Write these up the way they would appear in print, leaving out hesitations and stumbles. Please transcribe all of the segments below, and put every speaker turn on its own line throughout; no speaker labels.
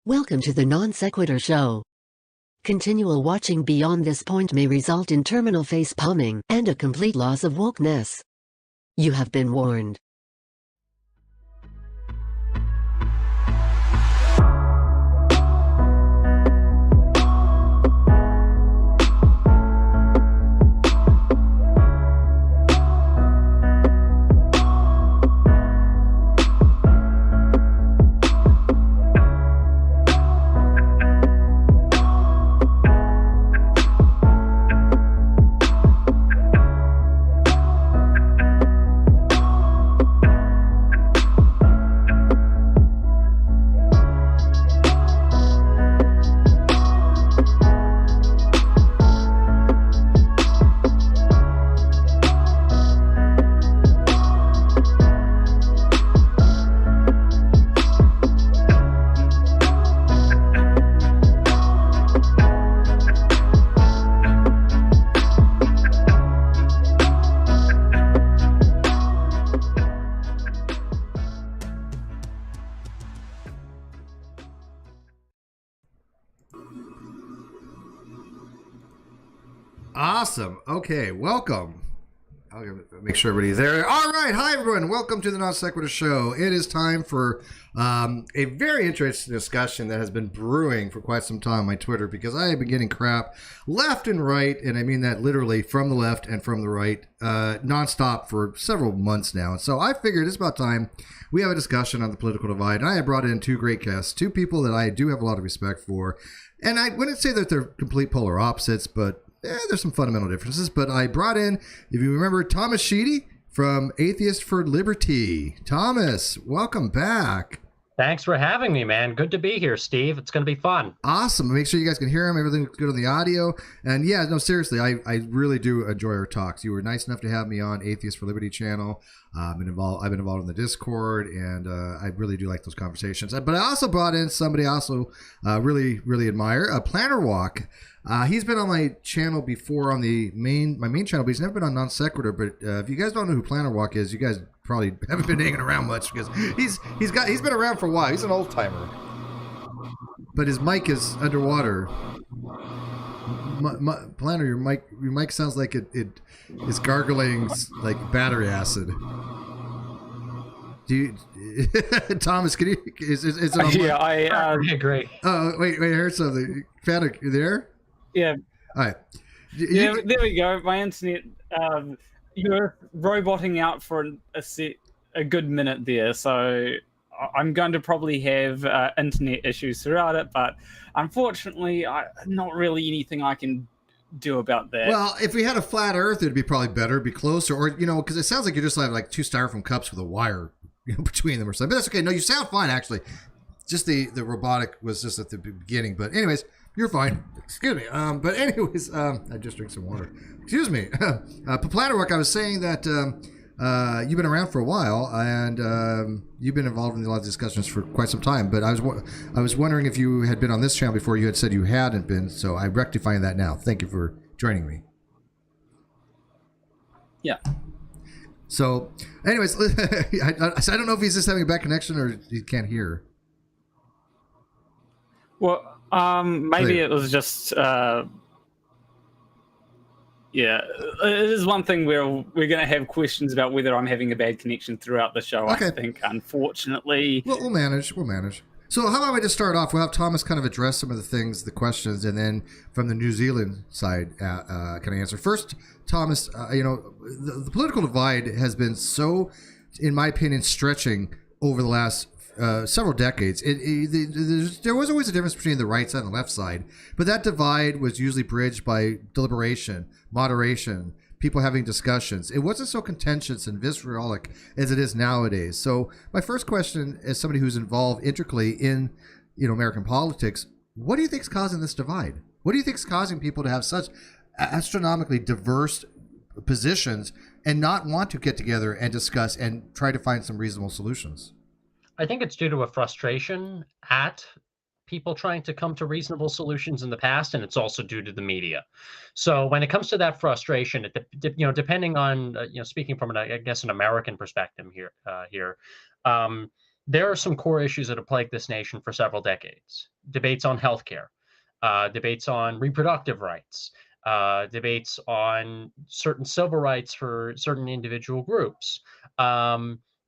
Welcome to the Non-Sequitur Show. Continual watching beyond this point may result in terminal face palming and a complete loss of wokeness. You have been warned.
Awesome. Okay, welcome. I'll make sure everybody's there. All right. Hi, everyone. Welcome to the Non-Sequitur Show. It is time for a very interesting discussion that has been brewing for quite some time on my Twitter, because I have been getting crap left and right, and I mean that literally from the left and from the right, nonstop for several months now. And so I figured it's about time we have a discussion on the political divide. And I have brought in two great guests, two people that I do have a lot of respect for. And I wouldn't say that they're complete polar opposites, but there's some fundamental differences. But I brought in, if you remember, Thomas Sheedy from Atheists for Liberty. Thomas, welcome back.
Thanks for having me, man. Good to be here, Steve. It's going to be fun.
Awesome. Make sure you guys can hear him. Everything's good on the audio. And yeah, no, seriously, I really do enjoy our talks. You were nice enough to have me on Atheists for Liberty channel. I've been involved in the Discord, and I really do like those conversations. But I also brought in somebody I also really admire, Planarwalk. He's been on my channel before on my main channel, but he's never been on Non-Sequitur. But if you guys don't know who Planarwalk is, you guys probably haven't been hanging around much, because he's been around for a while. He's an old timer, but his mic is underwater. Planner, your mic sounds like it is gargling like battery acid. Do you, Thomas? Can you? Is it on?
Yeah, I agree.
Oh wait, I heard something. Planner, you there?
Yeah.
All right.
Yeah, there we go. My internet. You're roboting out for a good minute there, so I'm going to probably have internet issues throughout it. But unfortunately, not really anything I can do about that.
Well, if we had a flat Earth, it'd be probably better, be closer, or because it sounds like you just have like two styrofoam cups with a wire between them or something. But that's okay. No, you sound fine actually. Just the robotic was just at the beginning. But anyways, you're fine. Excuse me. But anyways, I just drank some water. Excuse me. Planarwalk, I was saying that you've been around for a while, and you've been involved in a lot of discussions for quite some time. But I was wondering if you had been on this channel before. You had said you hadn't been, so I'm rectifying that now. Thank you for joining me.
Yeah.
So, anyways, I don't know if he's just having a bad connection or he can't hear.
Well, maybe it was just, yeah, it is one thing where we're going to have questions about whether I'm having a bad connection throughout the show. Okay. I think, unfortunately.
We'll manage. So how about we just start off? We'll have Thomas kind of address some of the questions, and then from the New Zealand side, kind of answer. First, Thomas, the political divide has been so, in my opinion, stretching over the last several decades. There was always a difference between the right side and the left side, but that divide was usually bridged by deliberation, moderation, people having discussions. It wasn't so contentious and vitriolic as it is nowadays. So my first question, as somebody who's involved intricately in American politics, what do you think is causing this divide? What do you think is causing people to have such astronomically diverse positions and not want to get together and discuss and try to find some reasonable solutions?
I think it's due to a frustration at people trying to come to reasonable solutions in the past, and it's also due to the media. So when it comes to that frustration, depending on, speaking from an American perspective here, there are some core issues that have plagued this nation for several decades. Debates on healthcare, debates on reproductive rights, debates on certain civil rights for certain individual groups,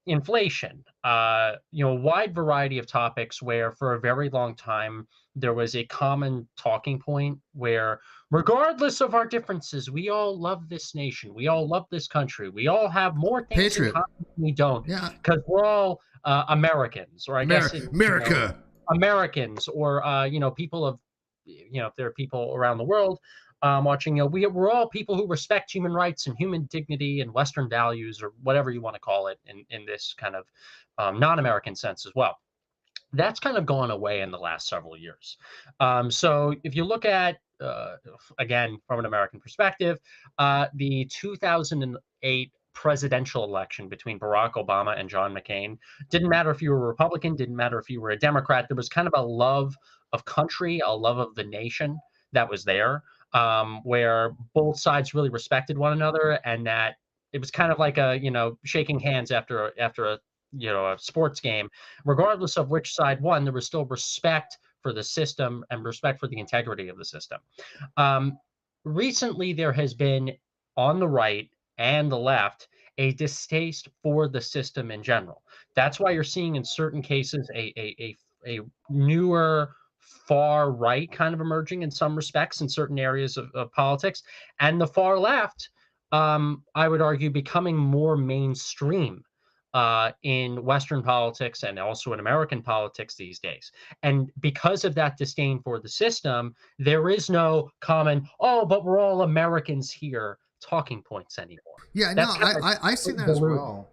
inflation, a wide variety of topics where for a very long time there was a common talking point where regardless of our differences, we all love this nation. We all love this country. We all have more things in common than we don't.
Yeah.
Because we're all Americans, or I guess
America.
Americans, or people of, if there are people around the world watching, we're all people who respect human rights and human dignity and Western values, or whatever you want to call it in this kind of non-American sense as well. That's kind of gone away in the last several years. So if you look at, again, from an American perspective, the 2008 presidential election between Barack Obama and John McCain, didn't matter if you were a Republican, didn't matter if you were a Democrat, there was kind of a love of country, a love of the nation that was there, where both sides really respected one another, and that it was kind of like a, shaking hands after a sports game. Regardless of which side won, there was still respect for the system and respect for the integrity of the system. Recently, there has been, on the right and the left, a distaste for the system in general. That's why you're seeing in certain cases a newer far right kind of emerging in some respects in certain areas of politics, and the far left, I would argue, becoming more mainstream in Western politics and also in American politics these days. And because of that disdain for the system, there is no common, but we're all Americans here talking points anymore.
Yeah, I see that as well.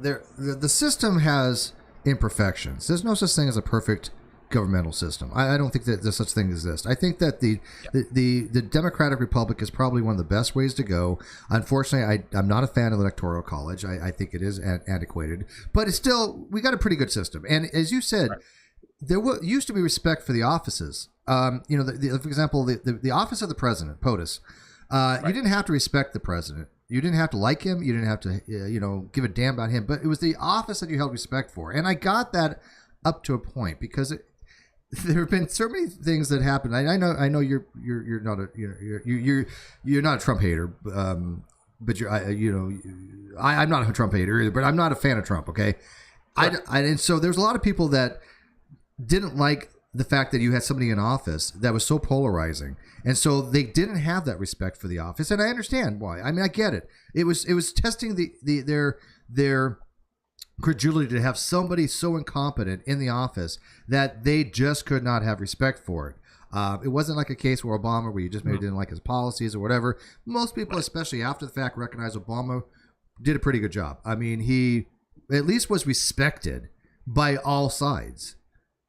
The system has imperfections. There's no such thing as a perfect governmental system. I don't think that there's such thing exists. I think that the Democratic Republic is probably one of the best ways to go. Unfortunately, I'm not a fan of electoral college. I think it is antiquated, but it's still, we got a pretty good system. And as you said, there used to be respect for the offices. For example, the office of the president, POTUS. You didn't have to respect the president. You didn't have to like him. You didn't have to, give a damn about him. But it was the office that you held respect for. And I got that up to a point, because there have been so many things that happen. I know you're not a Trump hater, but I'm not a Trump hater either. But I'm not a fan of Trump. Okay, and so there's a lot of people that didn't like the fact that you had somebody in office that was so polarizing, and so they didn't have that respect for the office. And I understand why. I mean, I get it. It was testing their credulity to have somebody so incompetent in the office that they just could not have respect for it. It wasn't like a case where Obama, where you just maybe didn't like his policies or whatever. Most people, especially after the fact, recognize Obama did a pretty good job. I mean, he at least was respected by all sides.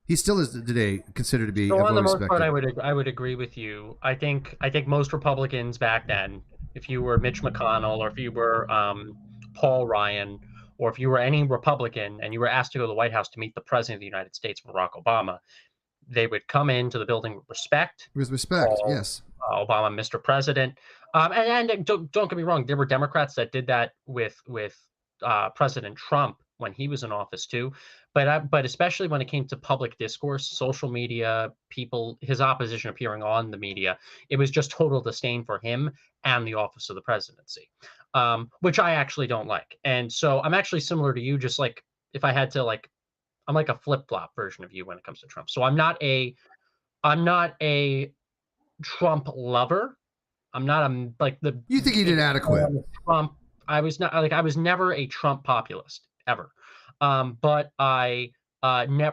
He still is today considered to be.
So on the most part, I would agree with you. I think most Republicans back then, if you were Mitch McConnell, or if you were Paul Ryan, or if you were any Republican and you were asked to go to the White House to meet the President of the United States, Barack Obama, they would come into the building with respect.
With respect, yes.
Obama, Mr. President. And don't get me wrong, there were Democrats that did that with President Trump when he was in office too. But especially when it came to public discourse, social media, people, his opposition appearing on the media, it was just total disdain for him and the office of the presidency. Which I actually don't like. And so I'm actually similar to you, just like if I had to, I'm like a flip-flop version of you when it comes to Trump. So I'm not a Trump lover. I'm not
You think he did adequate?
Trump. I was never a Trump populist ever. But I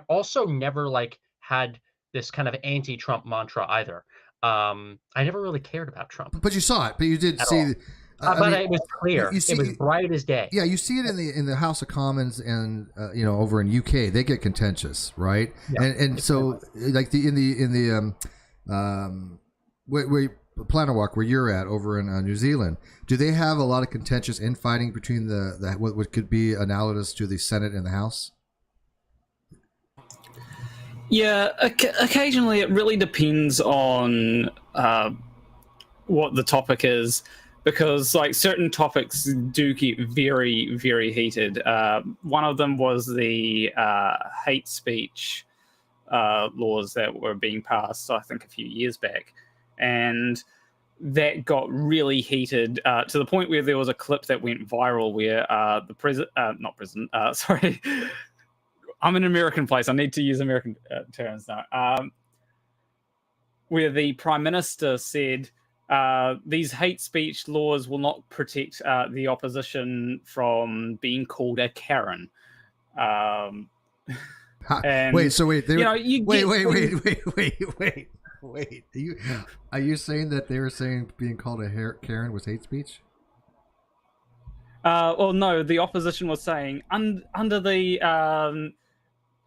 also never had this kind of anti-Trump mantra either. I never really cared about Trump.
But you saw it. But you did see.
It was clear. It was bright as day.
Yeah, you see it in the House of Commons and over in UK, they get contentious, right? Yeah, and so like in the Planarwalk where you're at over in New Zealand, do they have a lot of contentious infighting between the what could be analogous to the Senate and the House?
Yeah, occasionally it really depends on what the topic is. because like certain topics do get very, very heated. One of them was the hate speech laws that were being passed, I think, a few years back, and that got really heated to the point where there was a clip that went viral where the sorry, I'm in an American place. I need to use American terms now. Where the Prime Minister said, these hate speech laws will not protect the opposition from being called a Karen. And,
wait, so wait,
wait.
Are you saying that they were saying being called a Karen was hate speech?
Well, no, the opposition was saying under the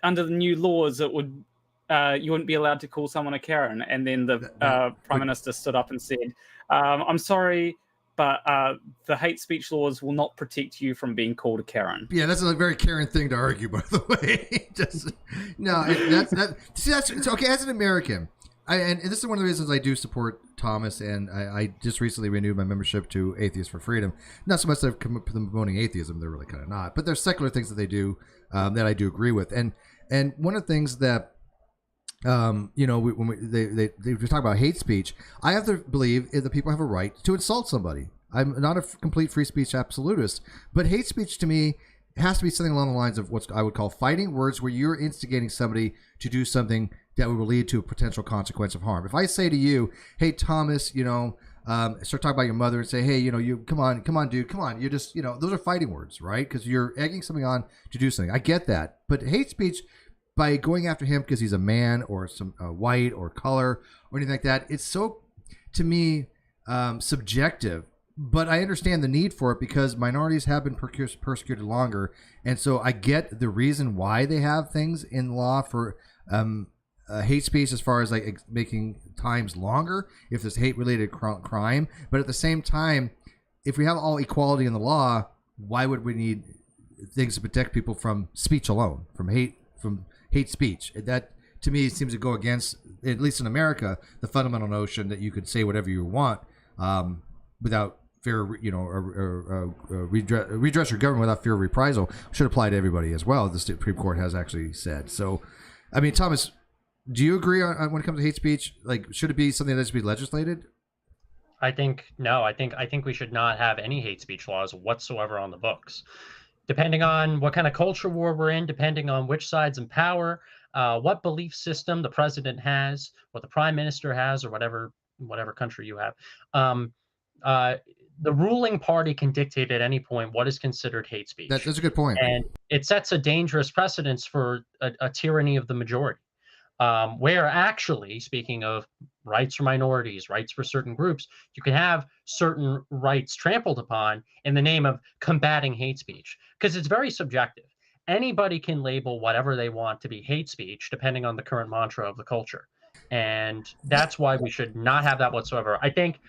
new laws, it would you wouldn't be allowed to call someone a Karen. And then the Prime Minister stood up and said, I'm sorry, but the hate speech laws will not protect you from being called a Karen.
Yeah, that's a very Karen thing to argue, by the way. It's okay. As an American, and this is one of the reasons I do support Thomas, and I just recently renewed my membership to Atheists for Freedom. Not so much that I've come up with them promoting atheism; they're really kind of not. But there's secular things that they do that I do agree with, and one of the things that when they talk about hate speech, I have to believe that people have a right to insult somebody. I'm not a complete free speech absolutist, but hate speech to me has to be something along the lines of what I would call fighting words, where you're instigating somebody to do something that will lead to a potential consequence of harm. If I say to you, "Hey, Thomas, start talking about your mother and say, hey, you come on, dude, come on. You're just, those are fighting words, right? Because you're egging somebody on to do something. I get that. But hate speech, by going after him because he's a man or some white or color or anything like that, it's so, to me, subjective. But I understand the need for it because minorities have been persecuted longer. And so I get the reason why they have things in law for hate speech, as far as like making times longer if there's hate-related crime. But at the same time, if we have all equality in the law, why would we need things to protect people from speech alone, from hate speech? That, to me, seems to go against, at least in America, the fundamental notion that you could say whatever you want without fear, redress your government without fear of reprisal. Should apply to everybody as well, the Supreme Court has actually said. So, I mean, Thomas, do you agree on when it comes to hate speech? Like, should it be something that should be legislated?
I think we should not have any hate speech laws whatsoever on the books. Depending on what kind of culture war we're in, depending on which side's in power, what belief system the president has, what the prime minister has, or whatever country you have, the ruling party can dictate at any point what is considered hate speech.
That's a good point.
And it sets a dangerous precedence for a tyranny of the majority. Where actually, speaking of rights for minorities, rights for certain groups, you can have certain rights trampled upon in the name of combating hate speech, because it's very subjective. Anybody can label whatever they want to be hate speech, depending on the current mantra of the culture. And that's why we should not have that whatsoever. I think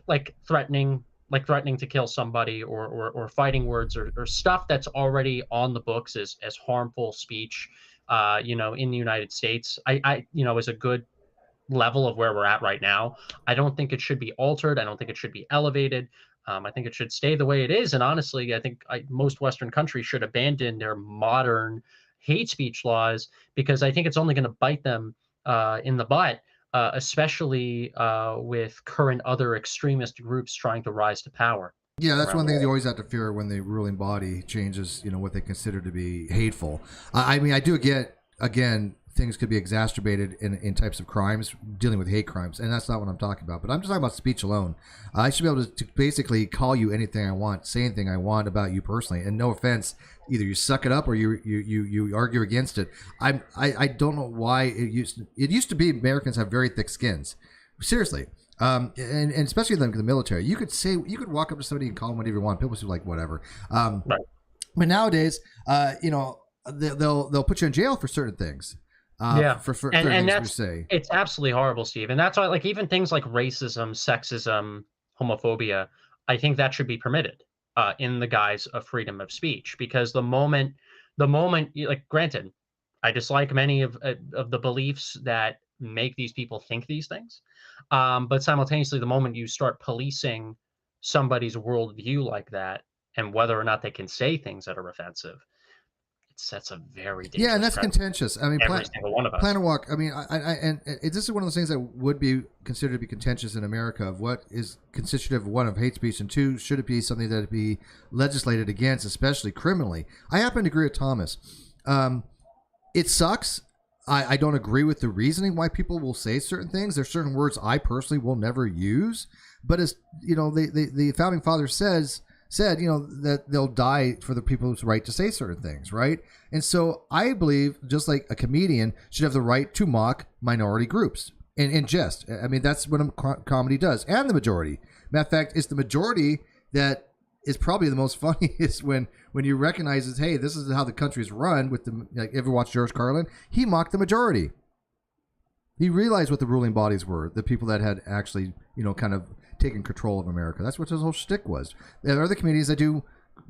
like threatening to kill somebody or fighting words or stuff that's already on the books as harmful speech, in the United States, I is a good level of where we're at right now. I don't think it should be altered. I don't think it should be elevated. I think it should stay the way it is. And honestly, I think most Western countries should abandon their modern hate speech laws, because I think it's only going to bite them in the butt, especially with current other extremist groups trying to rise to power.
Yeah, that's one thing you always have to fear when the ruling body changes, what they consider to be hateful. I mean, I do get, again, things could be exacerbated in types of crimes, dealing with hate crimes, and that's not what I'm talking about. But I'm just talking about speech alone. I should be able to basically call you anything I want, say anything I want about you personally, and no offense, either you suck it up or you argue against it. I don't know why it used to be Americans have very thick skins. Seriously. And especially in the military, you could walk up to somebody and call them whatever you want. People would be like, whatever. Right. But nowadays, they'll put you in jail for certain things. For certain things you say.
It's absolutely horrible, Steve. And that's why, like, even things like racism, sexism, homophobia, I think that should be permitted in the guise of freedom of speech. Because the moment, like, granted, I dislike many of the beliefs that make these people think these things. But simultaneously, the moment you start policing somebody's worldview like that and whether or not they can say things that are offensive, it sets a very dangerous
and that's
precedent.
contentious. I mean,
Every single one of us.
Planarwalk. I mean, this is one of those things that would be considered to be contentious in America. Of what is constitutive of, one, of hate speech, and two, should it be something that be legislated against, especially criminally? I happen to agree with Thomas. It sucks. I don't agree with the reasoning why people will say certain things. There's certain words I personally will never use. But as you know, the founding father said, you know, that they'll die for the people's right to say certain things, right? And so I believe, just like a comedian should have the right to mock minority groups in jest. I mean, that's what a comedy does, and the majority. Matter of fact, it's the majority that is probably the most funniest when you recognize, hey, this is how the country's run. With the, like, ever watch George Carlin? He mocked the majority. He realized what the ruling bodies were, the people that had actually, you know, kind of taken control of America. That's what his whole shtick was. There are other comedians that do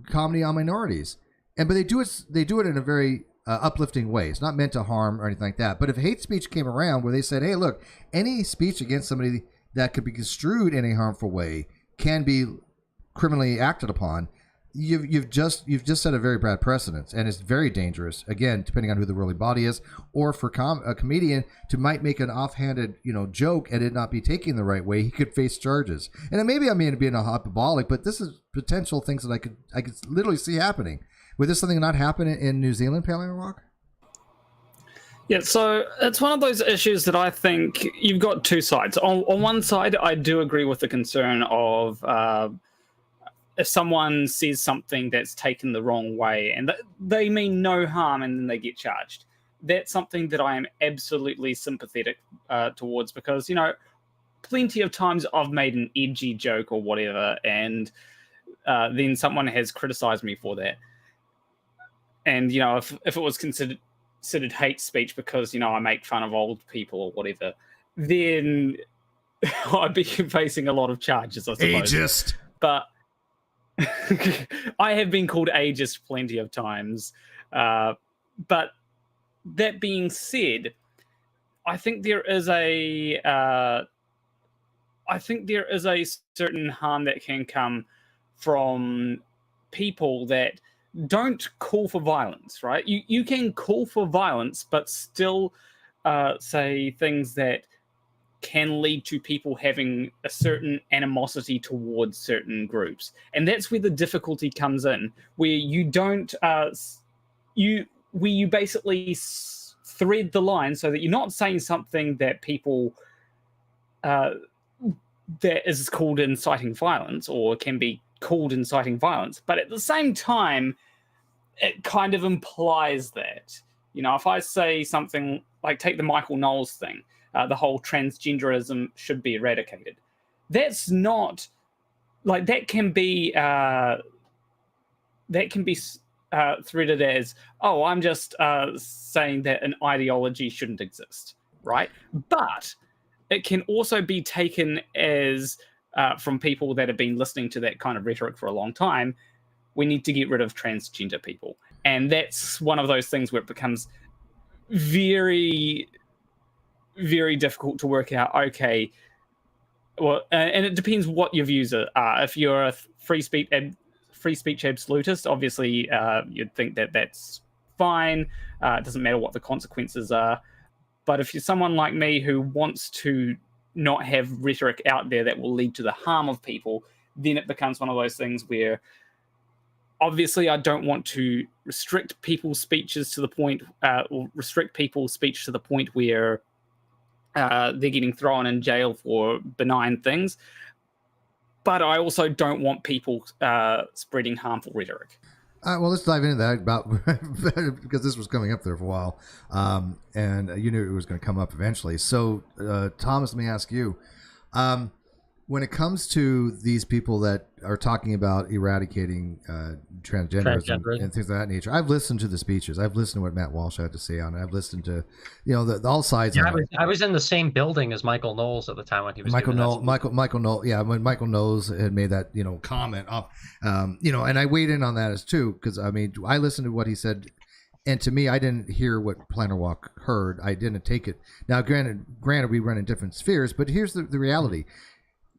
comedy on minorities, but they do it in a very uplifting way. It's not meant to harm or anything like that. But if hate speech came around where they said, hey, look, any speech against somebody that could be construed in a harmful way can be criminally acted upon, you've just set a very bad precedent, and it's very dangerous. Again, depending on who the ruling body is, or for a comedian to might make an offhanded, you know, joke and it not be taken the right way, he could face charges. And maybe I'm being hyperbolic, but this is potential things that I could literally see happening. Would this something not happen in New Zealand, Planarwalk?
Yeah, so it's one of those issues that I think you've got two sides. On one side, I do agree with the concern of if someone says something that's taken the wrong way and they mean no harm and then they get charged. That's something that I am absolutely sympathetic towards, because, you know, plenty of times I've made an edgy joke or whatever, and then someone has criticized me for that. And, you know, if it was considered hate speech because, you know, I make fun of old people or whatever, then I'd be facing a lot of charges, I suppose.
Ageist.
But I have been called ageist plenty of times. But that being said, I think there is a certain harm that can come from people that don't call for violence, right? You can call for violence, but still say things that can lead to people having a certain animosity towards certain groups. And that's where the difficulty comes in, where you don't, you basically thread the line so that you're not saying something that people, that is called inciting violence or can be called inciting violence, but at the same time, it kind of implies that, you know, if I say something like, take the Michael Knowles thing, the whole transgenderism should be eradicated. That's not like that can be threaded as, oh, I'm just saying that an ideology shouldn't exist, right? But it can also be taken as from people that have been listening to that kind of rhetoric for a long time, we need to get rid of transgender people. And that's one of those things where it becomes very, very difficult to work out, okay, well, and it depends what your views are. If you're a free speech absolutist, obviously you'd think that that's fine. It doesn't matter what the consequences are. But if you're someone like me who wants to not have rhetoric out there that will lead to the harm of people, then it becomes one of those things where obviously I don't want to restrict people's speeches to the point, or restrict people's speech to the point where they're getting thrown in jail for benign things. But I also don't want people spreading harmful rhetoric.
Well, let's dive into that because this was coming up there for a while, and you knew it was going to come up eventually. So, Thomas, let me ask you, when it comes to these people that are talking about eradicating transgenderism and things of that nature, I've listened to the speeches. I've listened to what Matt Walsh had to say on it. I've listened to, you know, the all sides.
Yeah, I was in the same building as Michael Knowles at the time when he was
Michael Knowles. Yeah, when Michael Knowles had made that, you know, comment up, you know, and I weighed in on that as too, because I mean, I listened to what he said. And to me, I didn't hear what Planarwalk heard. I didn't take it. Now, granted, we run in different spheres, but here's the reality.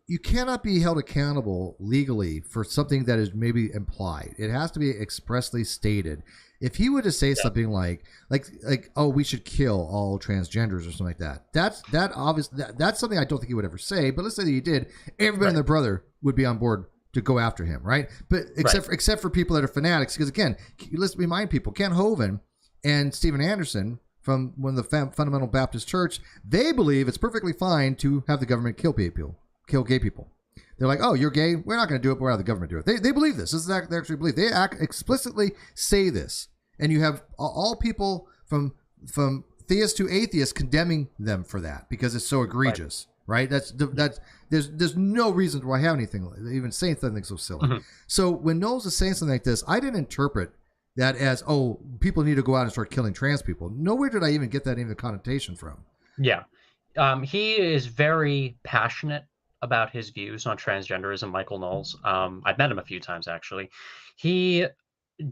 you cannot be held accountable legally for something that is maybe implied. It has to be expressly stated. If he were to say something like, oh, we should kill all transgenders or something like that, that's something I don't think he would ever say. But let's say that he did, everybody and their brother would be on board to go after him, right? But except for people that are fanatics, because again, let's remind people, Ken Hovind and Steven Anderson from one of the Fundamental Baptist Church, they believe it's perfectly fine to have the government kill gay people. They're like, oh, you're gay? We're not going to do it, but we're going to have the government do it. They believe this. This is they actually believe. They explicitly say this. And you have all people from theists to atheists condemning them for that because it's so egregious, right? There's no reason why I have anything, even saying something so silly. Mm-hmm. So when Knowles is saying something like this, I didn't interpret that as, oh, people need to go out and start killing trans people. Nowhere did I even get that even connotation from.
Yeah. He is very passionate about his views on transgenderism, Michael Knowles. I've met him a few times, actually. He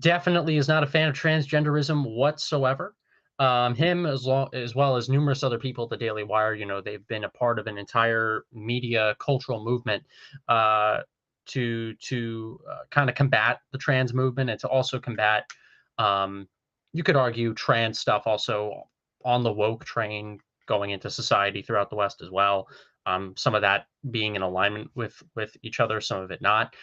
definitely is not a fan of transgenderism whatsoever. Him, as well as numerous other people at the Daily Wire, they've been a part of an entire media cultural movement to kind of combat the trans movement and to also combat, you could argue, trans stuff also on the woke train going into society throughout the West as well. Some of that being in alignment with each other, some of it not.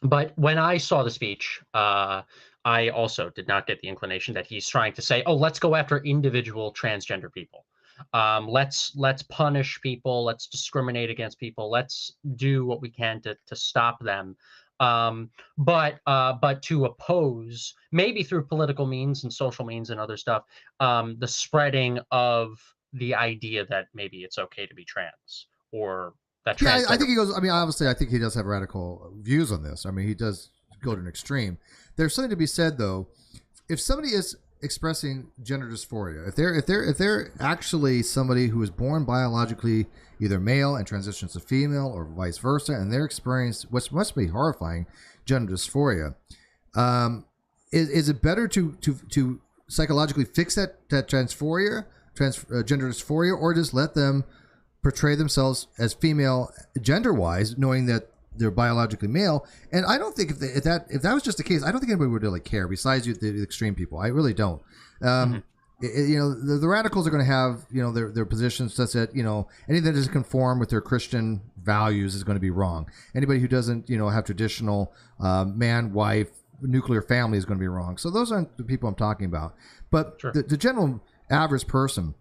But when I saw the speech, I also did not get the inclination that he's trying to say, oh, let's go after individual transgender people. Let's punish people. Let's discriminate against people. Let's do what we can to stop them. But to oppose, maybe through political means and social means and other stuff, the spreading of the idea that maybe it's okay to be trans or that trans.
Yeah, I think he goes. I mean, obviously, I think he does have radical views on this. I mean, he does go to an extreme. There's something to be said, though. If somebody is expressing gender dysphoria, if they're actually somebody who is born biologically either male and transitions to female or vice versa, and they're experiencing what must be horrifying gender dysphoria, is it better to psychologically fix that dysphoria? Gender dysphoria, or just let them portray themselves as female gender-wise, knowing that they're biologically male? And I don't think if that was just the case, I don't think anybody would really care. Besides the extreme people, I really don't. The radicals are going to have their positions such that anything that doesn't conform with their Christian values is going to be wrong. Anybody who doesn't have traditional man, wife, nuclear family is going to be wrong. So those aren't the people I'm talking about. But sure. the general average person,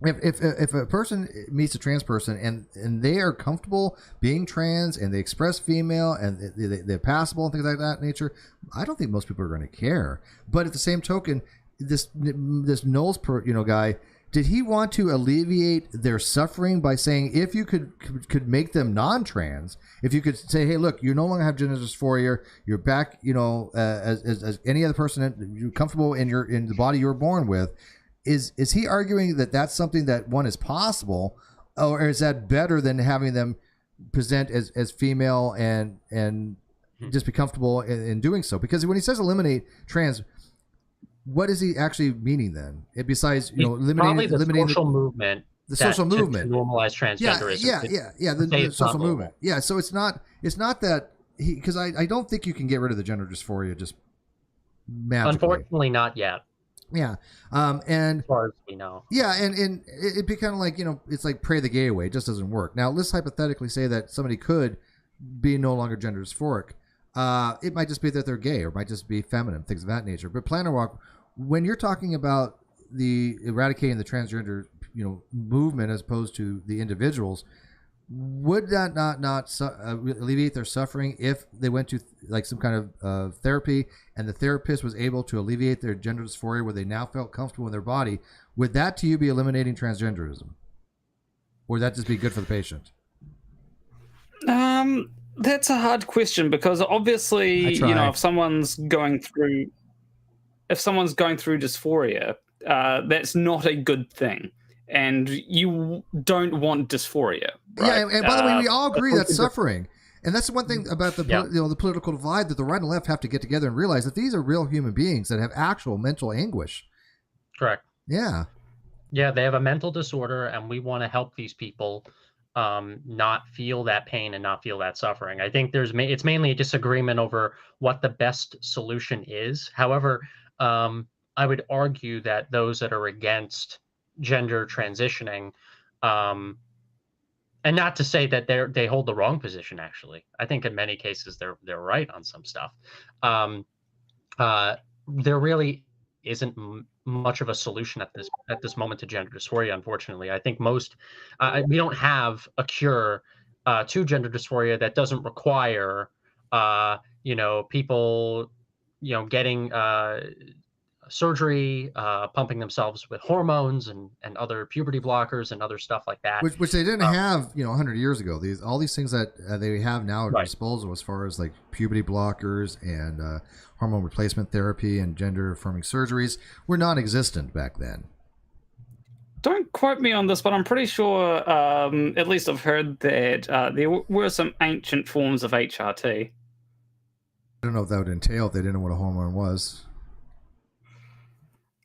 if a person meets a trans person and they are comfortable being trans and they express female and they're passable and things like that nature, I don't think most people are going to care. But at the same token, this Knowles guy, did he want to alleviate their suffering by saying, if you could make them non-trans, if you could say, hey, look, you no longer have gender dysphoria, you're back, as any other person, you're comfortable in the body you were born with. Is he arguing that that's something that one is possible, or is that better than having them present as female and just be comfortable in doing so? Because when he says eliminate trans, what is he actually meaning then? Besides eliminating the social movement, to
normalize transgenderism.
The social movement. Yeah, so it's not that because I don't think you can get rid of the gender dysphoria just magically.
Unfortunately, not yet.
Yeah, and
as far as we know.
Yeah, and it'd be kind of like it's like pray the gay away. It just doesn't work. Now let's hypothetically say that somebody could be no longer gender dysphoric. It might just be that they're gay, or it might just be feminine, things of that nature. But Planarwalk, when you're talking about the eradicating the transgender movement as opposed to the individuals, would that not alleviate their suffering if they went to like some kind of therapy and the therapist was able to alleviate their gender dysphoria where they now felt comfortable in their body? Would that to you be eliminating transgenderism, or would that just be good for the patient?
That's a hard question, because obviously if someone's going through dysphoria, that's not a good thing. And you don't want dysphoria. Right?
Yeah, and by the way, we all agree that's suffering. And that's the one thing about the the political divide, that the right and left have to get together and realize that these are real human beings that have actual mental anguish.
Correct.
Yeah.
Yeah, they have a mental disorder, and we want to help these people not feel that pain and not feel that suffering. I think it's mainly a disagreement over what the best solution is. However, I would argue that those that are against gender transitioning, and not to say that they hold the wrong position. Actually, I think in many cases they're right on some stuff. There really isn't much of a solution at this moment to gender dysphoria. Unfortunately, I think we don't have a cure to gender dysphoria that doesn't require people getting surgery, pumping themselves with hormones and other puberty blockers and other stuff like that,
which they didn't have 100 years ago. All these things that they have now at
Right.
disposal, as far as like puberty blockers and hormone replacement therapy and gender affirming surgeries, were non-existent back then.
Don't quote me on this, but I'm pretty sure, at least I've heard that there were some ancient forms of HRT.
I don't know if that would entail if they didn't know what a hormone was.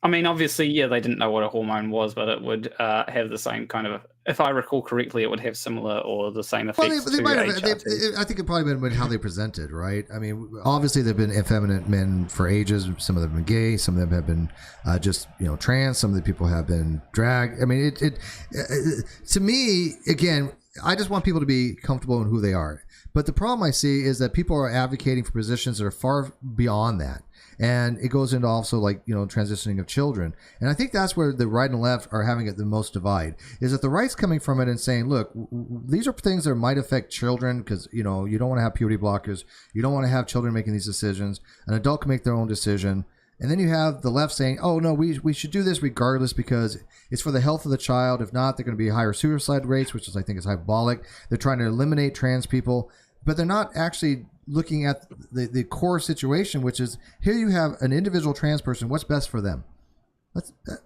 I mean, obviously, yeah, they didn't know what a hormone was, but it would have the same kind of, if I recall correctly, it would have similar or the same effects to HRT.
I think it probably been how they presented, right? I mean, obviously they've been effeminate men for ages. Some of them have been gay. Some of them have been just trans. Some of the people have been drag. I mean, to me, again, I just want people to be comfortable in who they are. But the problem I see is that people are advocating for positions that are far beyond that. And it goes into also transitioning of children. And I think that's where the right and left are having it the most divide, is that the right's coming from it and saying, look, these are things that might affect children because, you don't want to have puberty blockers. You don't want to have children making these decisions. An adult can make their own decision. And then you have the left saying, oh, no, we should do this regardless because it's for the health of the child. If not, they're going to be higher suicide rates, which I think is hyperbolic. They're trying to eliminate trans people, but they're not actually looking at the core situation, which is here you have an individual trans person. What's best for them?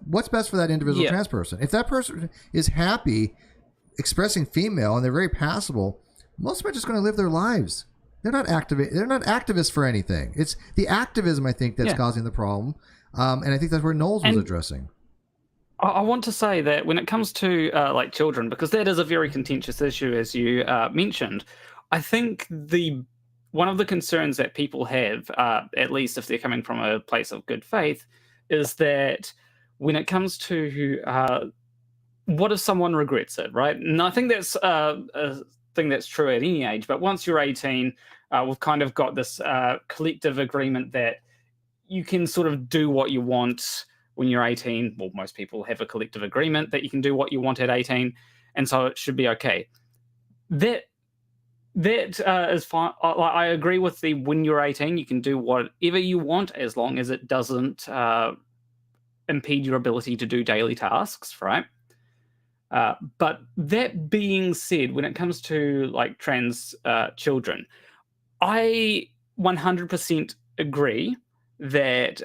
What's best for that individual trans person? If that person is happy expressing female and they're very passable, most of them are just going to live their lives. They're not activists for anything. It's the activism, I think, that's causing the problem. And I think that's where Knowles was addressing.
I want to say that when it comes to children, because that is a very contentious issue, as you mentioned, I think one of the concerns that people have, at least if they're coming from a place of good faith, is that when it comes to what if someone regrets it, right? And I think that's a thing that's true at any age. But once you're 18, we've kind of got this collective agreement that you can sort of do what you want when you're 18. Well, most people have a collective agreement that you can do what you want at 18, and so it should be okay. That is fine. I agree with when you're 18, you can do whatever you want as long as it doesn't impede your ability to do daily tasks, right? But that being said, when it comes to trans children, I 100% agree that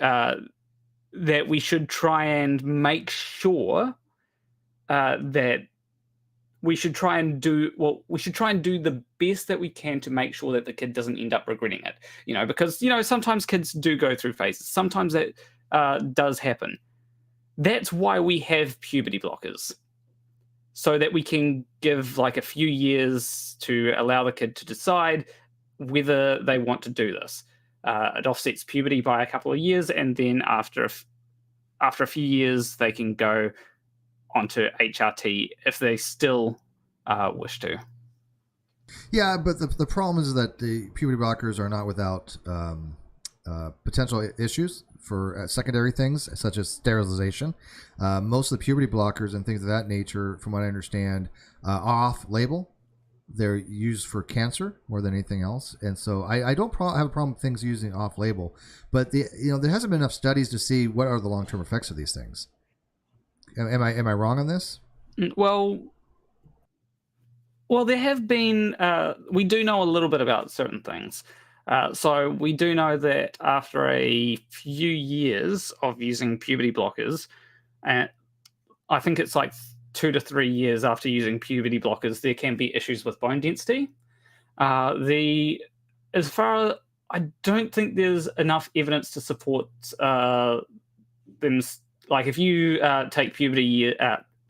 that we should try and make sure that we should try and do the best that we can to make sure that the kid doesn't end up regretting it. Because sometimes kids do go through phases. Sometimes that does happen. That's why we have puberty blockers, so that we can give a few years to allow the kid to decide whether they want to do this. It offsets puberty by a couple of years, and then after a few years, they can go onto HRT if they still wish to.
Yeah, but the problem is that the puberty blockers are not without potential issues for secondary things such as sterilization. Most of the puberty blockers and things of that nature, from what I understand, are off-label. They're used for cancer more than anything else, and so I don't have a problem with things using off-label. But there hasn't been enough studies to see what are the long-term effects of these things. Am I wrong on this?
Well, there have been. We do know a little bit about certain things. So we do know that after a few years of using puberty blockers, I think it's 2 to 3 years after using puberty blockers, there can be issues with bone density. I don't think there's enough evidence to support them. If you take puberty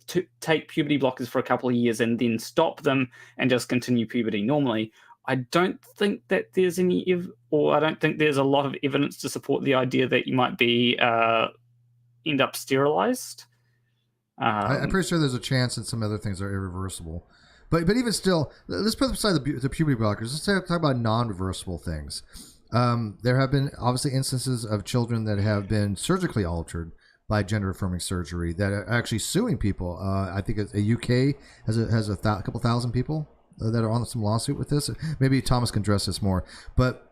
to take puberty blockers for a couple of years and then stop them and just continue puberty normally. I don't think that there's any, I don't think there's a lot of evidence to support the idea that you might be end up sterilized.
I'm pretty sure there's a chance that some other things are irreversible. But even still, let's put aside the puberty blockers. Let's talk about non-reversible things. There have been obviously instances of children that have been surgically altered by gender-affirming surgery that are actually suing people. I think a UK has a couple thousand people that are on some lawsuit with this. Maybe Thomas can address this more. But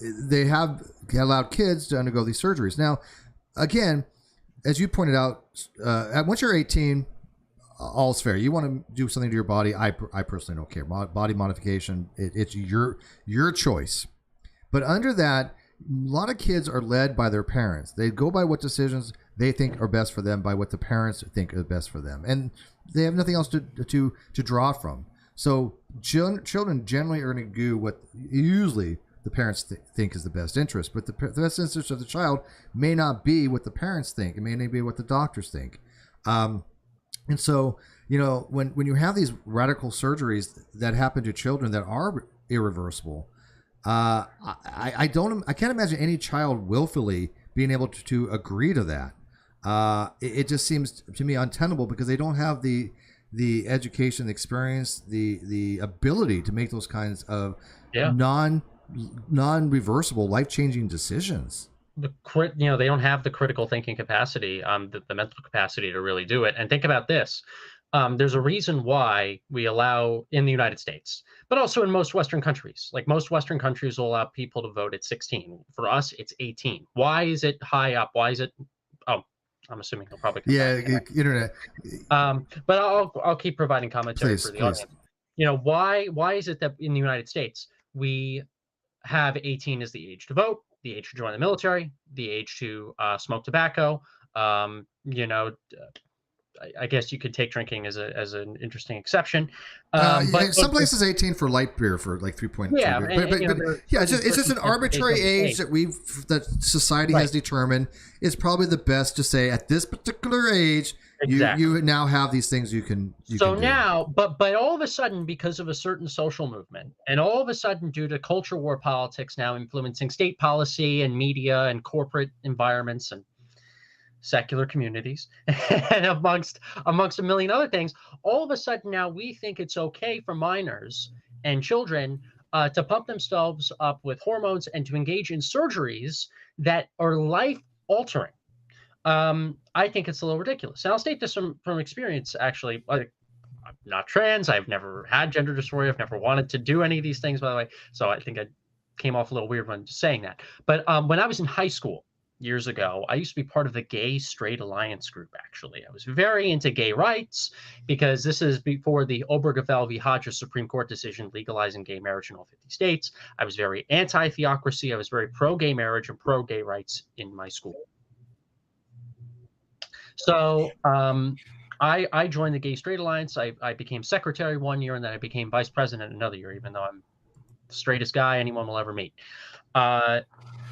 they have allowed kids to undergo these surgeries. Now, again, as you pointed out, once you're 18, all's fair. You want to do something to your body, I personally don't care. Body modification, it's your choice. But under that, a lot of kids are led by their parents. They go by what decisions they think are best for them, by what the parents think are best for them, and they have nothing else to draw from. So children generally are going to do what usually the parents think is the best interest, but the best interest of the child may not be what the parents think. It may not be what the doctors think. And so, when you have these radical surgeries that happen to children that are irreversible, I can't imagine any child willfully being able to agree to that. It just seems to me untenable because they don't have the education, the experience, the ability to make those kinds of non-reversible, life-changing decisions.
They don't have the critical thinking capacity, the mental capacity to really do it. And think about this. There's a reason why we allow in the United States, but also in most Western countries. Like most Western countries will allow people to vote at 16. For us, it's 18. Why is it high up? Why is it? Oh, I'm assuming he'll probably.
Internet.
But I'll keep providing commentary for the audience. Why is it that in the United States we have 18 as the age to vote, the age to join the military, the age to smoke tobacco? I guess you could take drinking as an interesting exception.
But some places 18 for light beer for like 3.2.
Yeah,
it's just an arbitrary age that society has determined is probably the best to say at this particular age. Exactly. You now have these things you can
now, but all of a sudden, because of a certain social movement, and all of a sudden due to culture war politics now influencing state policy and media and corporate environments and secular communities and amongst a million other things, all of a sudden now we think it's okay for minors and children to pump themselves up with hormones and to engage in surgeries that are life-altering. I think it's a little ridiculous. And I'll state this from experience, actually. I'm not trans. I've never had gender dysphoria. I've never wanted to do any of these things, by the way. So I think I came off a little weird when saying that. But when I was in high school, years ago, I used to be part of the Gay Straight Alliance group, actually. I was very into gay rights because this is before the Obergefell v. Hodges Supreme Court decision legalizing gay marriage in all 50 states. I was very anti-theocracy. I was very pro-gay marriage and pro-gay rights in my school. So I joined the Gay Straight Alliance. I became secretary one year, and then I became vice president another year, even though I'm the straightest guy anyone will ever meet.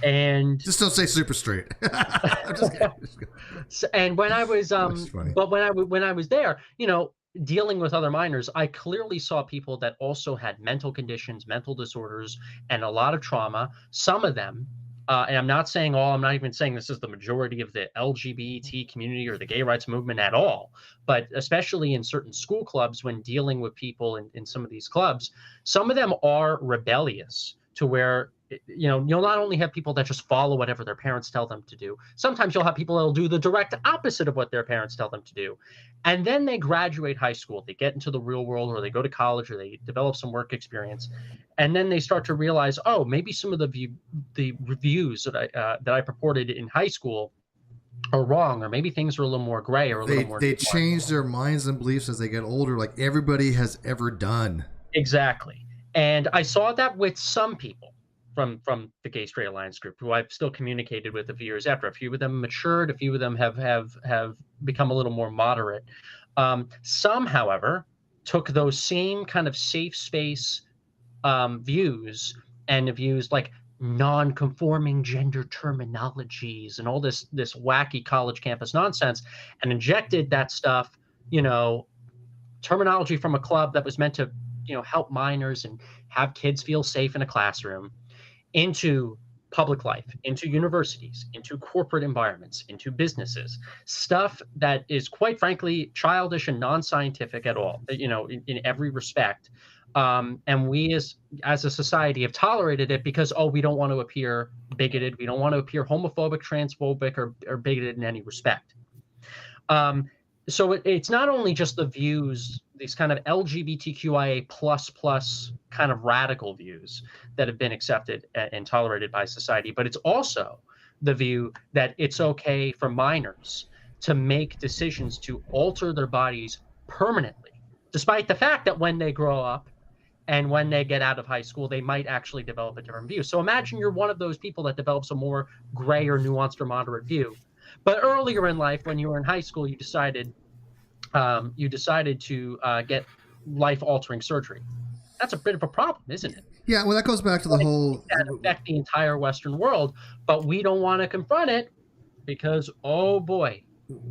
And
just don't say super straight. I'm just kidding.
And when I was but when I was there, dealing with other minors, I clearly saw people that also had mental conditions, mental disorders, and a lot of trauma. Some of them, and I'm not saying all, I'm not even saying this is the majority of the LGBT community or the gay rights movement at all, but especially in certain school clubs, when dealing with people in some of these clubs, some of them are rebellious to where, you'll not only have people that just follow whatever their parents tell them to do. Sometimes you'll have people that'll do the direct opposite of what their parents tell them to do. And then they graduate high school, they get into the real world, or they go to college, or they develop some work experience. And then they start to realize, oh, maybe some of the reviews that I purported in high school are wrong, or maybe things are a little more gray or a little more.
They change their minds and beliefs as they get older, like everybody has ever done.
Exactly. And I saw that with some people from the Gay Straight Alliance group, who I've still communicated with a few years after. A few of them matured, a few of them have become a little more moderate. Some, however, took those same kind of safe space views and have used like non-conforming gender terminologies and all this wacky college campus nonsense and injected that stuff you know, terminology from a club that was meant to, you know, help minors and have kids feel safe in a classroom into public life, into universities, into corporate environments, into businesses, stuff that is quite frankly childish and non-scientific at all, you know, in every respect. And we as a society have tolerated it because, oh, we don't want to appear bigoted. We don't want to appear homophobic, transphobic, or bigoted in any respect. So it's not only just the views, these kind of LGBTQIA plus kind of radical views that have been accepted and tolerated by society, but it's also the view that it's okay for minors to make decisions to alter their bodies permanently, despite the fact that when they grow up and when they get out of high school, they might actually develop a different view. So imagine you're one of those people that develops a more gray or nuanced or moderate view. But earlier in life, when you were in high school, you decided to get life-altering surgery. That's a bit of a problem, isn't it?
Yeah, well, that goes back to the whole
that affect the entire Western world, but we don't want to confront it because, oh boy,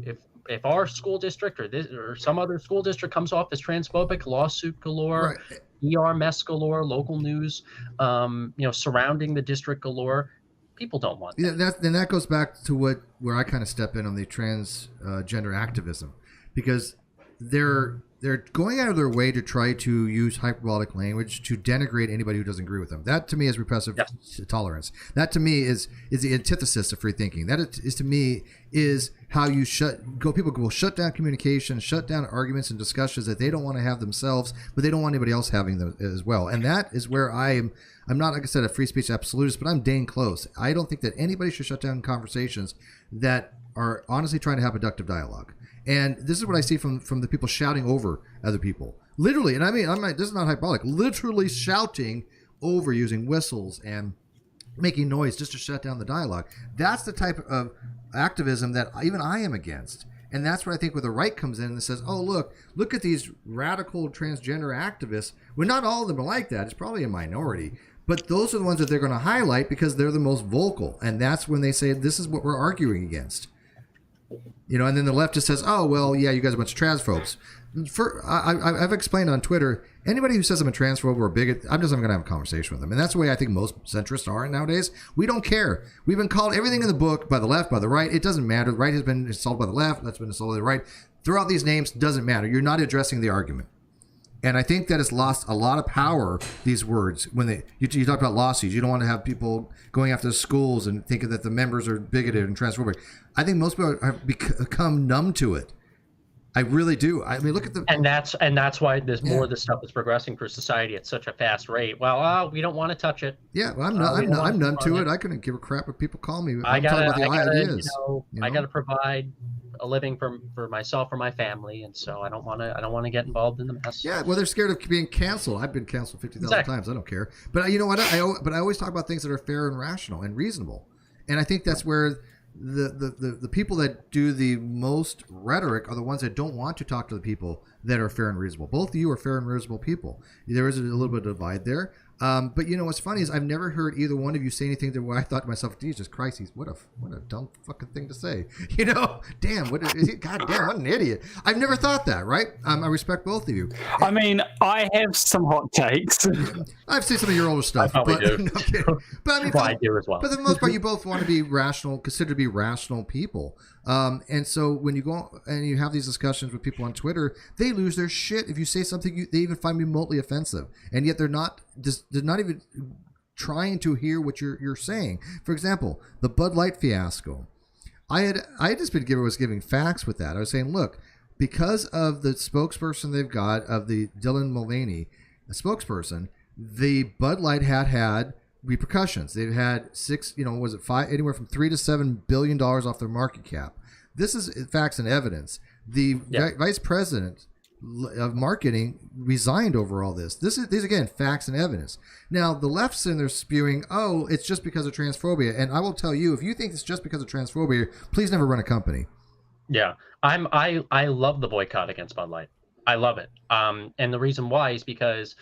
if our school district or some other school district comes off as transphobic, lawsuit galore, right. ER mess galore, local news, you know, surrounding the district galore. People don't want that.
Yeah, then that goes back to where I kind of step in on the transgender activism, because they're going out of their way to try to use hyperbolic language to denigrate anybody who doesn't agree with them. That to me is repressive tolerance. That to me is the antithesis of free thinking. That is to me is how you people will shut down communication, shut down arguments and discussions that they don't want to have themselves, but they don't want anybody else having them as well. And that is where I'm not, like I said, a free speech absolutist, but I'm dang close. I don't think that anybody should shut down conversations that are honestly trying to have productive dialogue. And this is what I see from the people shouting over other people. Literally, and I mean, this is not hyperbolic, literally shouting over, using whistles and making noise just to shut down the dialogue. That's the type of activism that even I am against. And that's what I think where the right comes in and says, oh, look at these radical transgender activists. Well, not all of them are like that. It's probably a minority. But those are the ones that they're going to highlight because they're the most vocal. And that's when they say, this is what we're arguing against. You know, and then the left just says, oh, well, yeah, you guys are a bunch of transphobes. I've explained on Twitter, anybody who says I'm a transphobe or a bigot, I'm just not going to have a conversation with them. And that's the way I think most centrists are nowadays. We don't care. We've been called everything in the book by the left, by the right. It doesn't matter. The right has been insulted by the left. That's been insulted by the right. Throw out these names. Doesn't matter. You're not addressing the argument. And I think that it's lost a lot of power, these words. When you talk about lawsuits, you don't want to have people going after the schools and thinking that the members are bigoted and transphobic. I think most people have become numb to it. I really do. I mean, look at the
and that's why there's more of this stuff is progressing for society at such a fast rate. Well, we don't want to touch it.
Yeah, well, I'm numb to it. I couldn't give a crap if people call me.
I gotta provide a living for myself or my family, and so I don't want to get involved in the mess.
Yeah, well, they're scared of being canceled. I've been canceled 50,000 times. I don't care. But you know what? I always talk about things that are fair and rational and reasonable, and I think that's where the people that do the most rhetoric are the ones that don't want to talk to the people that are fair and reasonable. Both of you are fair and reasonable people. There is a little bit of divide there. But you know what's funny is I've never heard either one of you say anything that where I thought to myself, Jesus Christ, what a dumb fucking thing to say. You know, damn, God damn, what an idiot. I've never thought that, right? I respect both of you.
I mean, I have some hot takes.
I've seen some of your older stuff.
I probably do.
But I mean,
I do as well.
But for the most part, you both want to be rational, considered to be rational people. And so when you go and you have these discussions with people on Twitter, they lose their shit if you say something they even find remotely offensive, and yet they're not even trying to hear what you're saying. For example, the Bud Light fiasco. I had just been giving facts with that. I was saying, look, because of the spokesperson they've got of the Dylan Mulvaney, a spokesperson, the Bud Light had repercussions. They've had anywhere from $3 to $7 billion off their market cap. This is facts and evidence. The vice president of marketing resigned over all this. These again facts and evidence. Now the left's in there spewing, oh, it's just because of transphobia. And I will tell you, if you think it's just because of transphobia, please never run a company.
Yeah, I love the boycott against Bud Light. I love it. And the reason why is because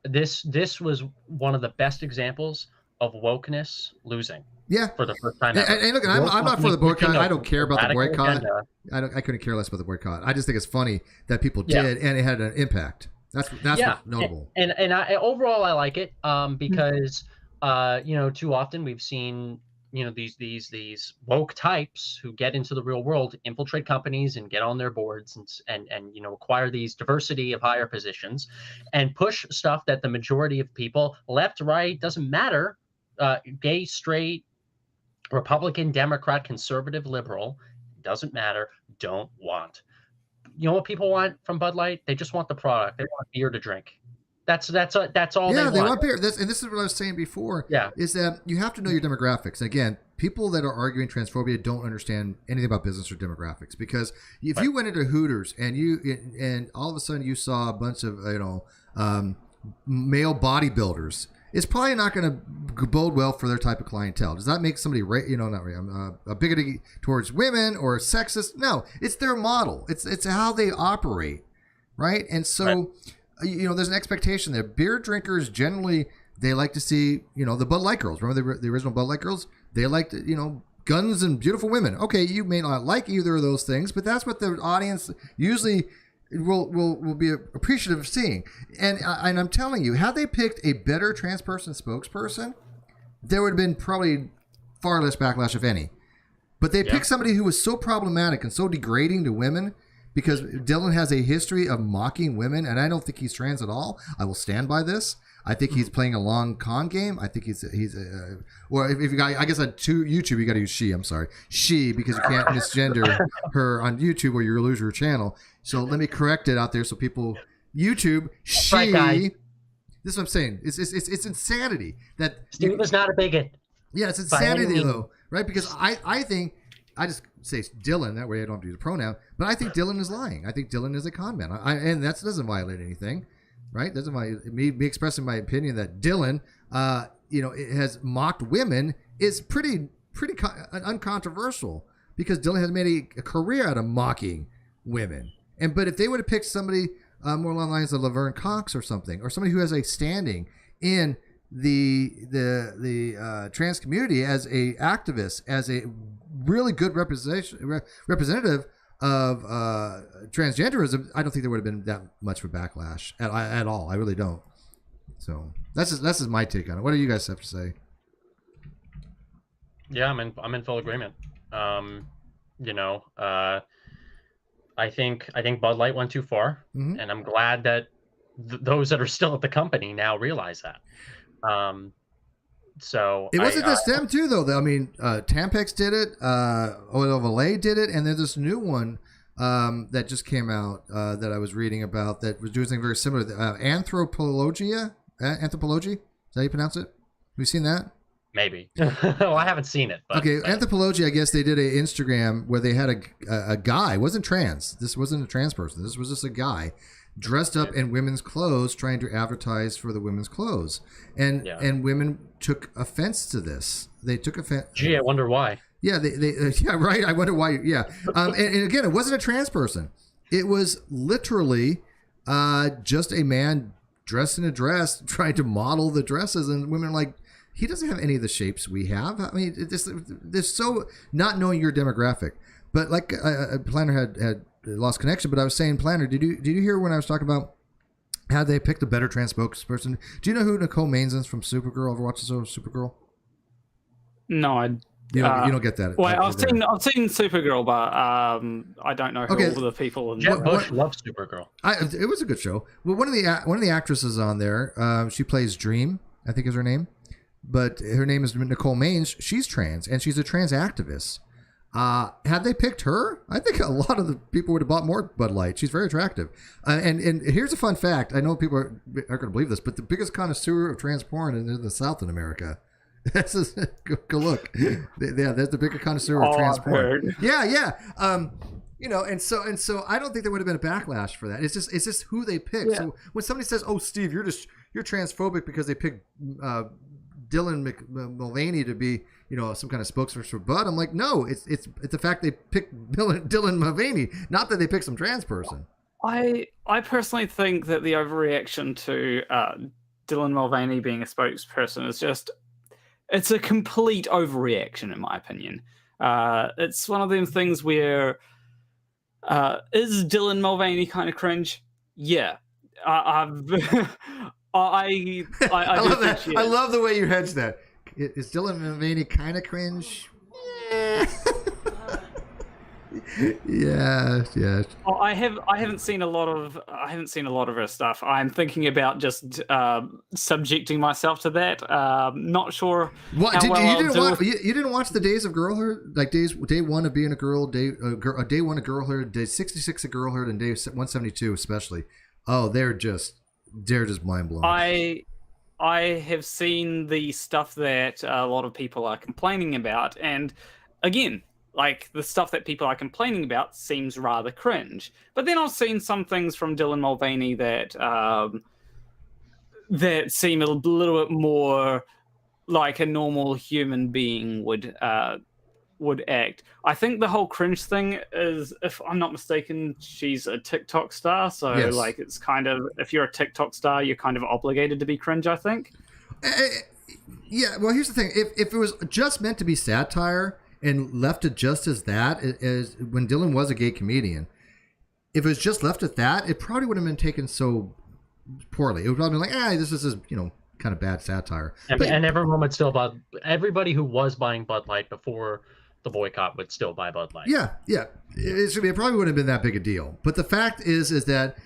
this was one of the best examples of wokeness losing.
Yeah.
For the first time ever.
And look, I'm not for the boycott. I don't care about the boycott. I couldn't care less about the boycott. I just think it's funny that people did, and it had an impact. That's what's notable.
And overall, I like it because too often we've seen these woke types who get into the real world, infiltrate companies and get on their boards and acquire these diversity of higher positions and push stuff that the majority of people, left, right, doesn't matter, gay, straight, Republican, Democrat, conservative, liberal, doesn't matter, don't want. You know what people want from Bud Light? They just want the product. They want beer to drink. That's all they want.
They want beer. And this is what I was saying before.
Yeah.
Is that you have to know your demographics. Again, people that are arguing transphobia don't understand anything about business or demographics, because if you went into Hooters and all of a sudden you saw a bunch of male bodybuilders, it's probably not going to bode well for their type of clientele. Does that make somebody bigoted towards women or sexist? No, it's their model. It's how they operate, right? And so, there's an expectation there. Beer drinkers generally, they like to see, the Bud Light girls. Remember the original Bud Light girls? They liked, guns and beautiful women. Okay, you may not like either of those things, but that's what the audience usually will be appreciative of seeing. And I'm telling you, had they picked a better trans person spokesperson, there would have been probably far less backlash, if any. But they picked somebody who was so problematic and so degrading to women, because Dylan has a history of mocking women, and I don't think he's trans at all. I will stand by this. I think he's playing a long con game. I think if you got, I guess on YouTube you got to use she. I'm sorry, she, because you can't misgender her on YouTube or you lose your channel. So let me correct it out there so people YouTube she.
Right, guys.
This is what I'm saying. It's insanity that
Steve was not a bigot.
Yeah, it's insanity though, right? Because I think, I just say Dylan, that way I don't have to use a pronoun, but I think Dylan is lying. I think Dylan is a con man. And that doesn't violate anything, right? Doesn't violate me expressing my opinion that Dylan, has mocked women is pretty uncontroversial, because Dylan has made a career out of mocking women. But if they would have picked somebody more along the lines of Laverne Cox or something, or somebody who has a standing in the trans community as a activist, as a really good representative of transgenderism, I don't think there would have been that much of a backlash at all. I really don't. So that's just my take on it. What do you guys have to say?
Yeah, I'm in full agreement. I think Bud Light went too far, and I'm glad that those that are still at the company now realize that. So
it wasn't just them too, though. I mean, Tampax did it, Oil of Olay did it, and there's this new one that just came out that I was reading about that was doing something very similar. Anthropology. Is that how you pronounce it? Have you seen that?
Maybe. Well, I haven't seen it. But,
okay, Anthropology, I guess they did an Instagram where they had a guy, wasn't trans. This wasn't a trans person. This was just a guy dressed up in women's clothes trying to advertise for the women's clothes. And women took offense to this. They took offense.
Gee, I wonder why.
Yeah, yeah, right. I wonder why. Yeah. And again, it wasn't a trans person. It was literally just a man dressed in a dress trying to model the dresses, and women are like, he doesn't have any of the shapes we have. I mean, they're so not knowing your demographic. But like Planner had lost connection, but I was saying, Planner, did you hear when I was talking about how they picked a better trans spokesperson? Do you know who Nicole Maines is from Supergirl? Ever watched the show Supergirl?
No,
you don't get that.
Well, I've seen Supergirl, but I don't know who all the people.
Jeb Bush loves Supergirl.
It was a good show. Well, one of the actresses on there, she plays Dream, I think is her name, but her name is Nicole Maines. She's trans, and she's a trans activist. Had they picked her, I think a lot of the people would have bought more Bud Light. She's very attractive. And here's a fun fact. I know people aren't going to believe this, but the biggest connoisseur of trans porn is in the South in America. Go look. Yeah, there's the biggest connoisseur of trans porn. Yeah. And so I don't think there would have been a backlash for that. It's just who they pick. Yeah. So when somebody says, "Oh, Steve, you're transphobic because they picked Dylan Mulvaney to be, some kind of spokesperson for Bud," I'm like, no, it's the fact they picked Dylan Mulvaney, not that they picked some trans person.
I personally think that the overreaction to Dylan Mulvaney being a spokesperson is just, it's a complete overreaction, in my opinion. It's one of them things where is Dylan Mulvaney kind of cringe? Yeah, I've I
love that. I love the way you hedge that. Is Dylan Mulvaney kind of cringe? Yeah.
I haven't seen a lot of her stuff. I'm thinking about just subjecting myself to that. Not sure.
What you didn't watch the Days of Girlhood, like day 1 of being a girl, day 1 of girlhood, day 66 of girlhood, and day 172 especially. Oh, they're just mind blowing.
I have seen the stuff that a lot of people are complaining about, and again, like the stuff that people are complaining about seems rather cringe. But then I've seen some things from Dylan Mulvaney that that seem a little bit more like a normal human being would act. I think the whole cringe thing is, if I'm not mistaken, she's a TikTok star, so yes. Like it's kind of, if you're a TikTok star, you're kind of obligated to be cringe, I think.
Yeah, well, here's the thing: if it was just meant to be satire and left it just as that, as when Dylan was a gay comedian, if it was just left at that, it probably wouldn't have been taken so poorly. It would probably be like, this is kind of bad satire.
And everyone would still buy. Everybody who was buying Bud Light before the boycott would still buy Bud Light.
Yeah. It probably wouldn't have been that big a deal. But the fact is that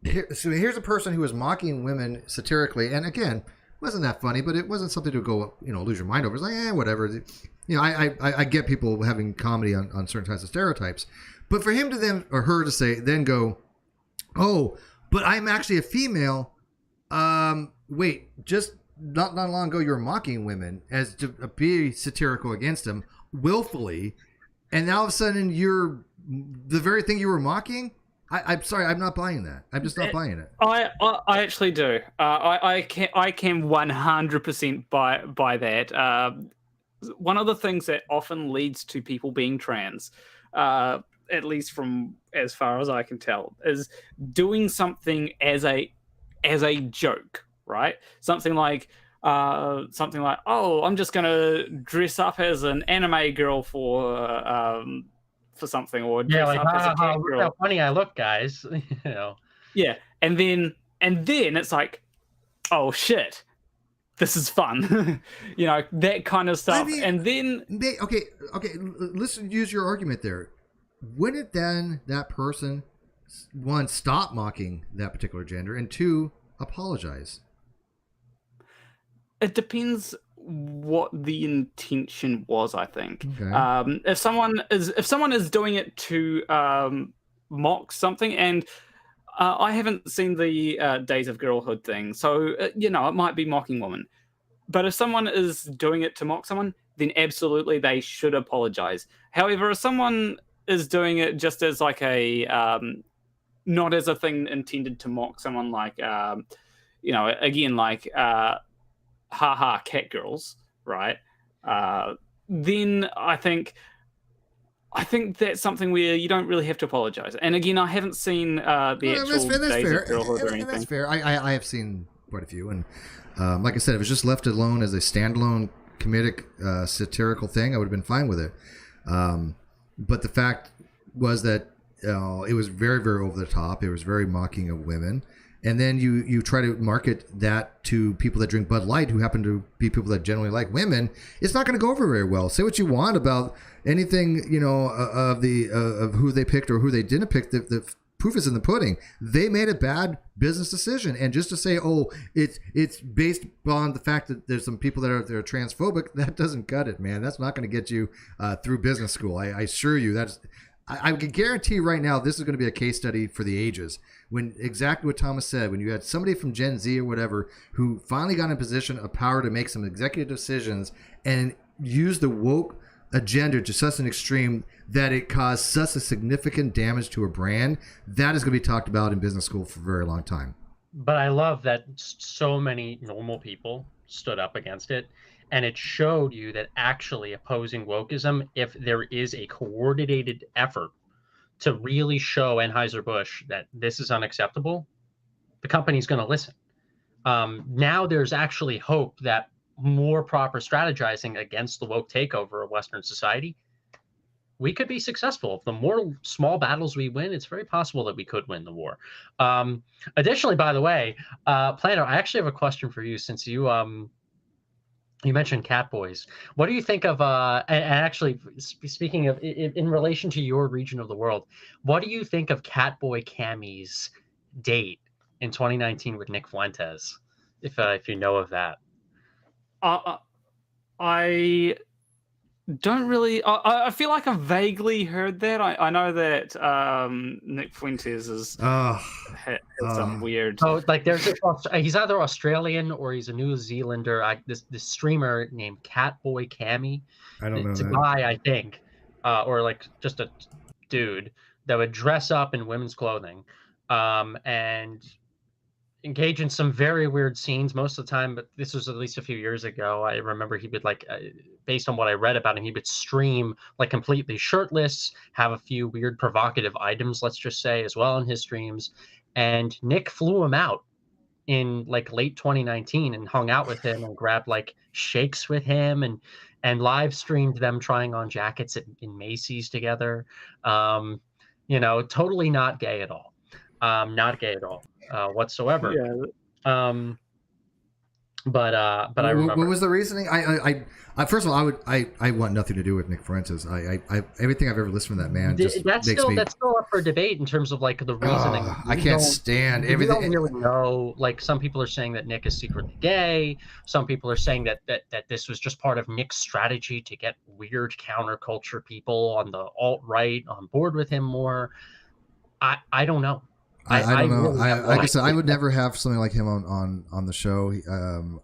here's a person who was mocking women satirically, and again, wasn't that funny, but it wasn't something to go lose your mind over. It's like whatever. I get people having comedy on certain types of stereotypes, but for him to then, or her to say, then go, oh, but I'm actually a female. Wait, just not long ago you were mocking women as to be satirical against them willfully, and now all of a sudden you're the very thing you were mocking. I'm sorry, I'm not buying that. I'm just not buying it.
I actually do. I can 100% buy that. One of the things that often leads to people being trans, at least from as far as I can tell, is doing something as a joke, right? Something like, oh, I'm just gonna dress up as an anime girl for something, or dress up as a cat girl.
Look how funny I look, guys.
Yeah, and then it's like, oh shit, this is fun. That kind of stuff. I mean, and then
okay, let's use your argument there. Wouldn't then that person, one, stop mocking that particular gender, and two, apologize?
It depends what the intention was, I think. Okay. If someone is doing it to mock something, and I haven't seen the Days of Girlhood thing, so it might be mocking women. But if someone is doing it to mock someone, then absolutely they should apologize. However, if someone is doing it just as like a not as a thing intended to mock someone, like again, like haha cat girls, right? Then I think that's something where you don't really have to apologize. And again, I haven't seen the actual Days of Girlhood or anything.
That's fair. I have seen quite a few, and like I said, if it was just left alone as a standalone comedic satirical thing, I would have been fine with it. But the fact was that it was very, very over the top. It was very mocking of women. And then you try to market that to people that drink Bud Light, who happen to be people that generally like women. It's not going to go over very well. Say what you want about anything, of who they picked or who they didn't pick. The proof is in the pudding. They made a bad business decision, and just to say, oh, it's based on the fact that there's some people that are transphobic, that doesn't cut it, man. That's not going to get you through business school. I assure you that's. I can guarantee right now this is going to be a case study for the ages. When exactly what Thomas said, when you had somebody from Gen Z or whatever who finally got in a position of power to make some executive decisions and use the woke agenda to such an extreme that it caused such a significant damage to a brand, that is going to be talked about in business school for a very long time.
But I love that so many normal people stood up against it. And it showed you that actually opposing wokeism, if there is a coordinated effort to really show Anheuser-Busch that this is unacceptable, the company's going to listen. Now there's actually hope that more proper strategizing against the woke takeover of Western society, we could be successful. The more small battles we win, it's very possible that we could win the war. Additionally, by the way, Planner, I actually have a question for you, since you mentioned cat boys. What do you think of, and actually, speaking of, in relation to your region of the world, what do you think of Catboy Cammy's date in 2019 with Nick Fuentes, if you know of that?
I don't really. I feel like I've vaguely heard that. I know that Nick Fuentes has some weird.
Oh, like he's either Australian or he's a New Zealander. This streamer named Catboy Cammy.
I don't know.
It's a guy, I think, or like just a dude that would dress up in women's clothing, and engage in some very weird scenes most of the time. But this was at least a few years ago. I remember he would, like, based on what I read about him, he would stream like completely shirtless, have a few weird provocative items, let's just say, as well in his streams. And Nick flew him out in like late 2019 and hung out with him and grabbed like shakes with him and live streamed them trying on jackets in Macy's together. Totally not gay at all. Not gay at all. Whatsoever.
Yeah.
But I remember.
What was the reasoning? I first of all, I want nothing to do with Nick Fuentes. I everything I've ever listened from that man just
that's still up for debate in terms of like the reasoning.
I can't stand everything.
We don't really know. Like, some people are saying that Nick is secretly gay. Some people are saying that this was just part of Nick's strategy to get weird counterculture people on the alt-right on board with him more. I don't know.
I don't know. Really like I said, I would never have something like him on the show.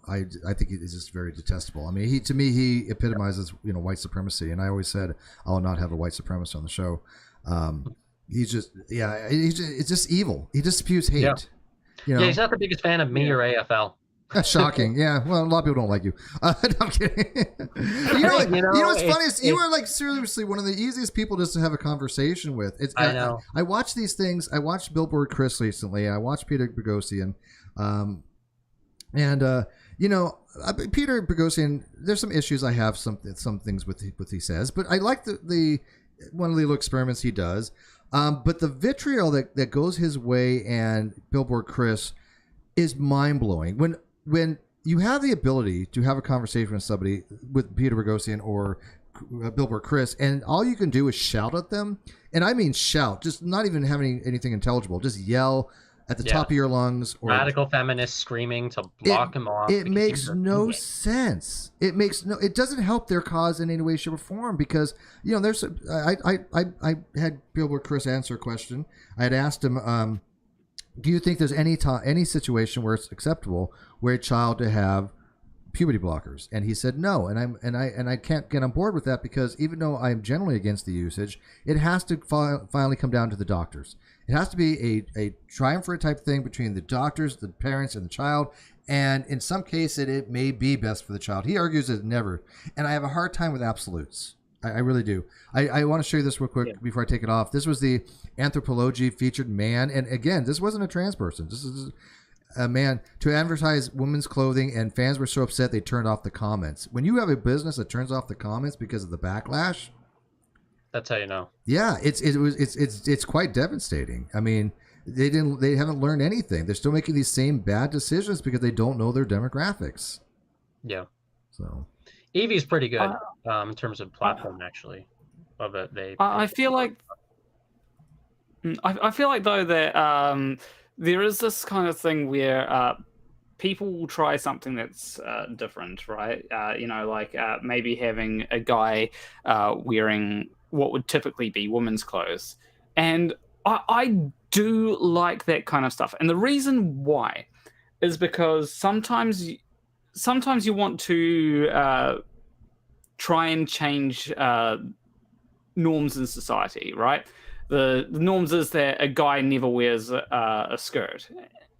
I think he's just very detestable. I mean, he epitomizes white supremacy, and I always said I will not have a white supremacist on the show. He's just evil. He just spews hate.
Yeah. He's not the biggest fan of me or AFL.
That's shocking. Yeah. Well, a lot of people don't like you. No, I'm kidding. You know what's funny is you are like seriously one of the easiest people just to have a conversation with.
I know.
I watch these things. I watched Billboard Chris recently. I watched Peter Boghossian. Peter Boghossian, there's some issues I have some things with he says, but I like the one of the little experiments he does. But the vitriol that goes his way and Billboard Chris is mind-blowing. When you have the ability to have a conversation with somebody, with Peter Boghossian or Billboard Chris, and all you can do is shout at them, and I mean shout, just not even having anything intelligible, just yell at the top of your lungs. Or
radical feminists screaming to block him off.
It makes no sense. It doesn't help their cause in any way, shape, or form, because there's I had Billboard Chris answer a question. I had asked him, do you think there's any situation where it's acceptable where a child to have puberty blockers? And he said no, and I can't get on board with that, because even though I'm generally against the usage, it has to finally come down to the doctors. It has to be a triumvirate type thing between the doctors, the parents, and the child. And in some cases, it may be best for the child. He argues it never, and I have a hard time with absolutes. I really do. I want to show you this real quick before I take it off. This was the Anthropology featured man. And again, this wasn't a trans person. This is a man to advertise women's clothing, and fans were so upset they turned off the comments. When you have a business that turns off the comments because of the backlash,
that's how you know.
Yeah, it's quite devastating. I mean, they haven't learned anything. They're still making these same bad decisions because they don't know their demographics.
Yeah.
So
Evie's pretty good in terms of platform, actually. Of it,
I feel like though that there is this kind of thing where people will try something that's different, right? Maybe having a guy wearing what would typically be women's clothes, and I do like that kind of stuff. And the reason why is because sometimes you want to try and change norms in society, right? The norms is that a guy never wears a skirt,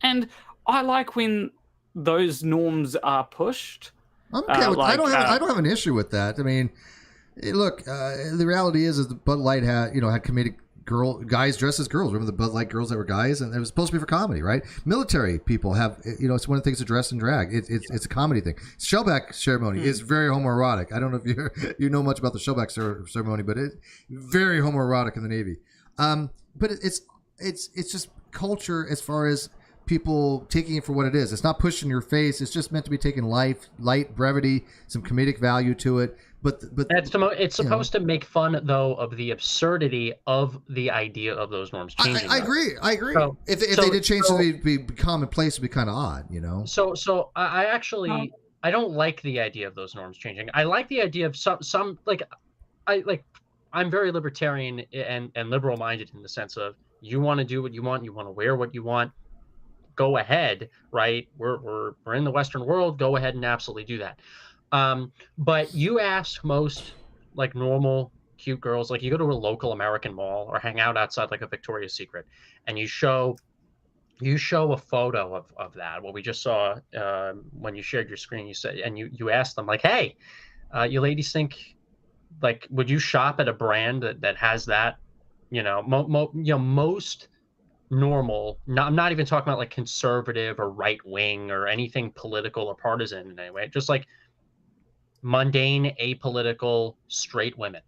and I like when those norms are pushed.
I'm okay with, I don't have an issue with that. I mean, look, the reality is that Bud Light had committed guys dressed as girls. Remember the Bud Light girls that were guys, and it was supposed to be for comedy, right? Military people have, it's one of the things to dress and drag. It's a comedy thing. Shellback ceremony is very homoerotic. I don't know if you know much about the Shellback ceremony, but it's very homoerotic in the Navy. But it's just culture as far as people taking it for what it is. It's not pushed in your face. It's just meant to be taken light, brevity, some comedic value to it. But
it's supposed to make fun, though, of the absurdity of the idea of those norms changing.
I agree. So, if they did change, so they'd be commonplace. It'd be kind of odd,
So I actually I don't like the idea of those norms changing. I like the idea of some I'm very libertarian and liberal minded in the sense of you want to do what you want to wear what you want. Go ahead, right? We're in the Western world. Go ahead and absolutely do that. But you ask most like normal cute girls, like you go to a local American mall or hang out outside like a Victoria's Secret, and you show a photo of that. What we just saw when you shared your screen, you said, and you asked them like, hey, you ladies think, like, would you shop at a brand that has that? Most normal, I'm not even talking about like conservative or right wing or anything political or partisan in any way, just like mundane, apolitical, straight women.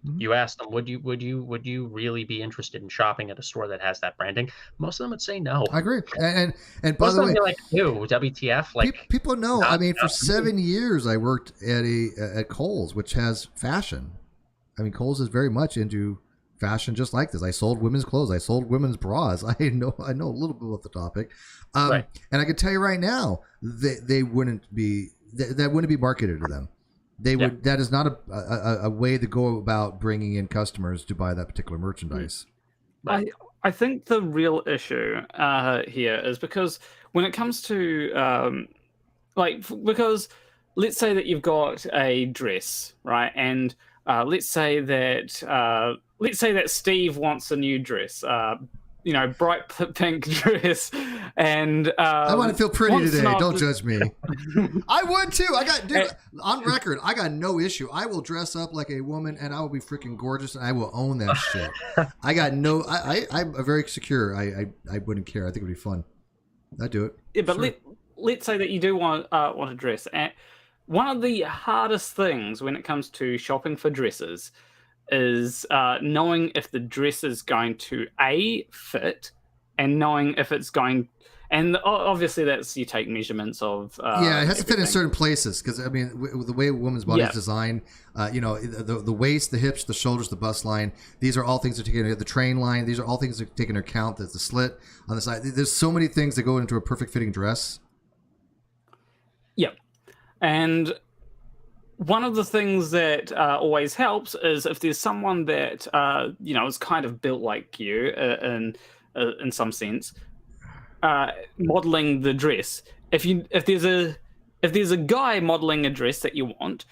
Mm-hmm. You ask them, would you really be interested in shopping at a store that has that branding? Most of them would say no.
I agree. And by
most
the
of them
way,
be like, ew, WTF? Like
people know. I mean, for 7 years, I worked at Kohl's, which has fashion. I mean, Kohl's is very much into fashion, just like this. I sold women's clothes. I sold women's bras. I know a little bit about the topic, right. And I can tell you right now, they wouldn't be that wouldn't be marketed to them. They would. That is not a way to go about bringing in customers to buy that particular merchandise.
Right. I think the real issue here is because when it comes to because let's say that you've got a dress, right, and let's say that Steve wants a new dress, bright pink dress, and I
want to feel pretty today. Don't judge me. I would too. On record, I got no issue. I will dress up like a woman, and I will be freaking gorgeous, and I will own that shit. I got no. I'm very secure. I wouldn't care. I think it'd be fun. I'd do it.
Yeah, but sure. Let's say that you do want a dress. And one of the hardest things when it comes to shopping for dresses is knowing if the dress is going to fit, and knowing if it's going, and obviously that's you take measurements of.
It has to fit in certain places because I mean the way a woman's body is designed, the waist, the hips, the shoulders, the bust line. These are all things that are taken. The train line. These are all things that are taken into account. There's the slit on the side. There's so many things that go into a perfect fitting dress.
Yeah, and one of the things that always helps is if there's someone that is kind of built like you in some sense, modeling the dress. If there's a guy modeling a dress that you want,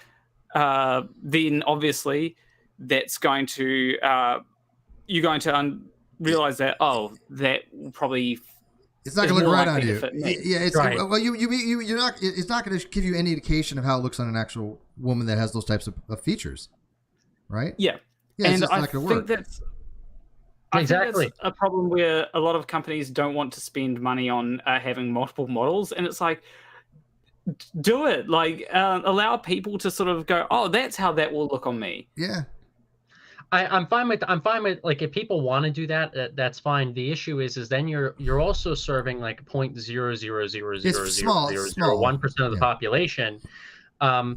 then obviously that's going to you're going to realize that that will probably.
It's not going to look right on you.
Yeah,
it's right. Well, you're not. It's not going to give you any indication of how it looks on an actual woman that has those types of features, right?
Yeah,
and it's not going to work.
I think that's a problem where a lot of companies don't want to spend money on having multiple models, and it's like, do it. Like, allow people to sort of go, that's how that will look on me.
Yeah.
I'm fine with like if people want to do that, that's fine. The issue is then you're also serving like 0.0000001% of the population,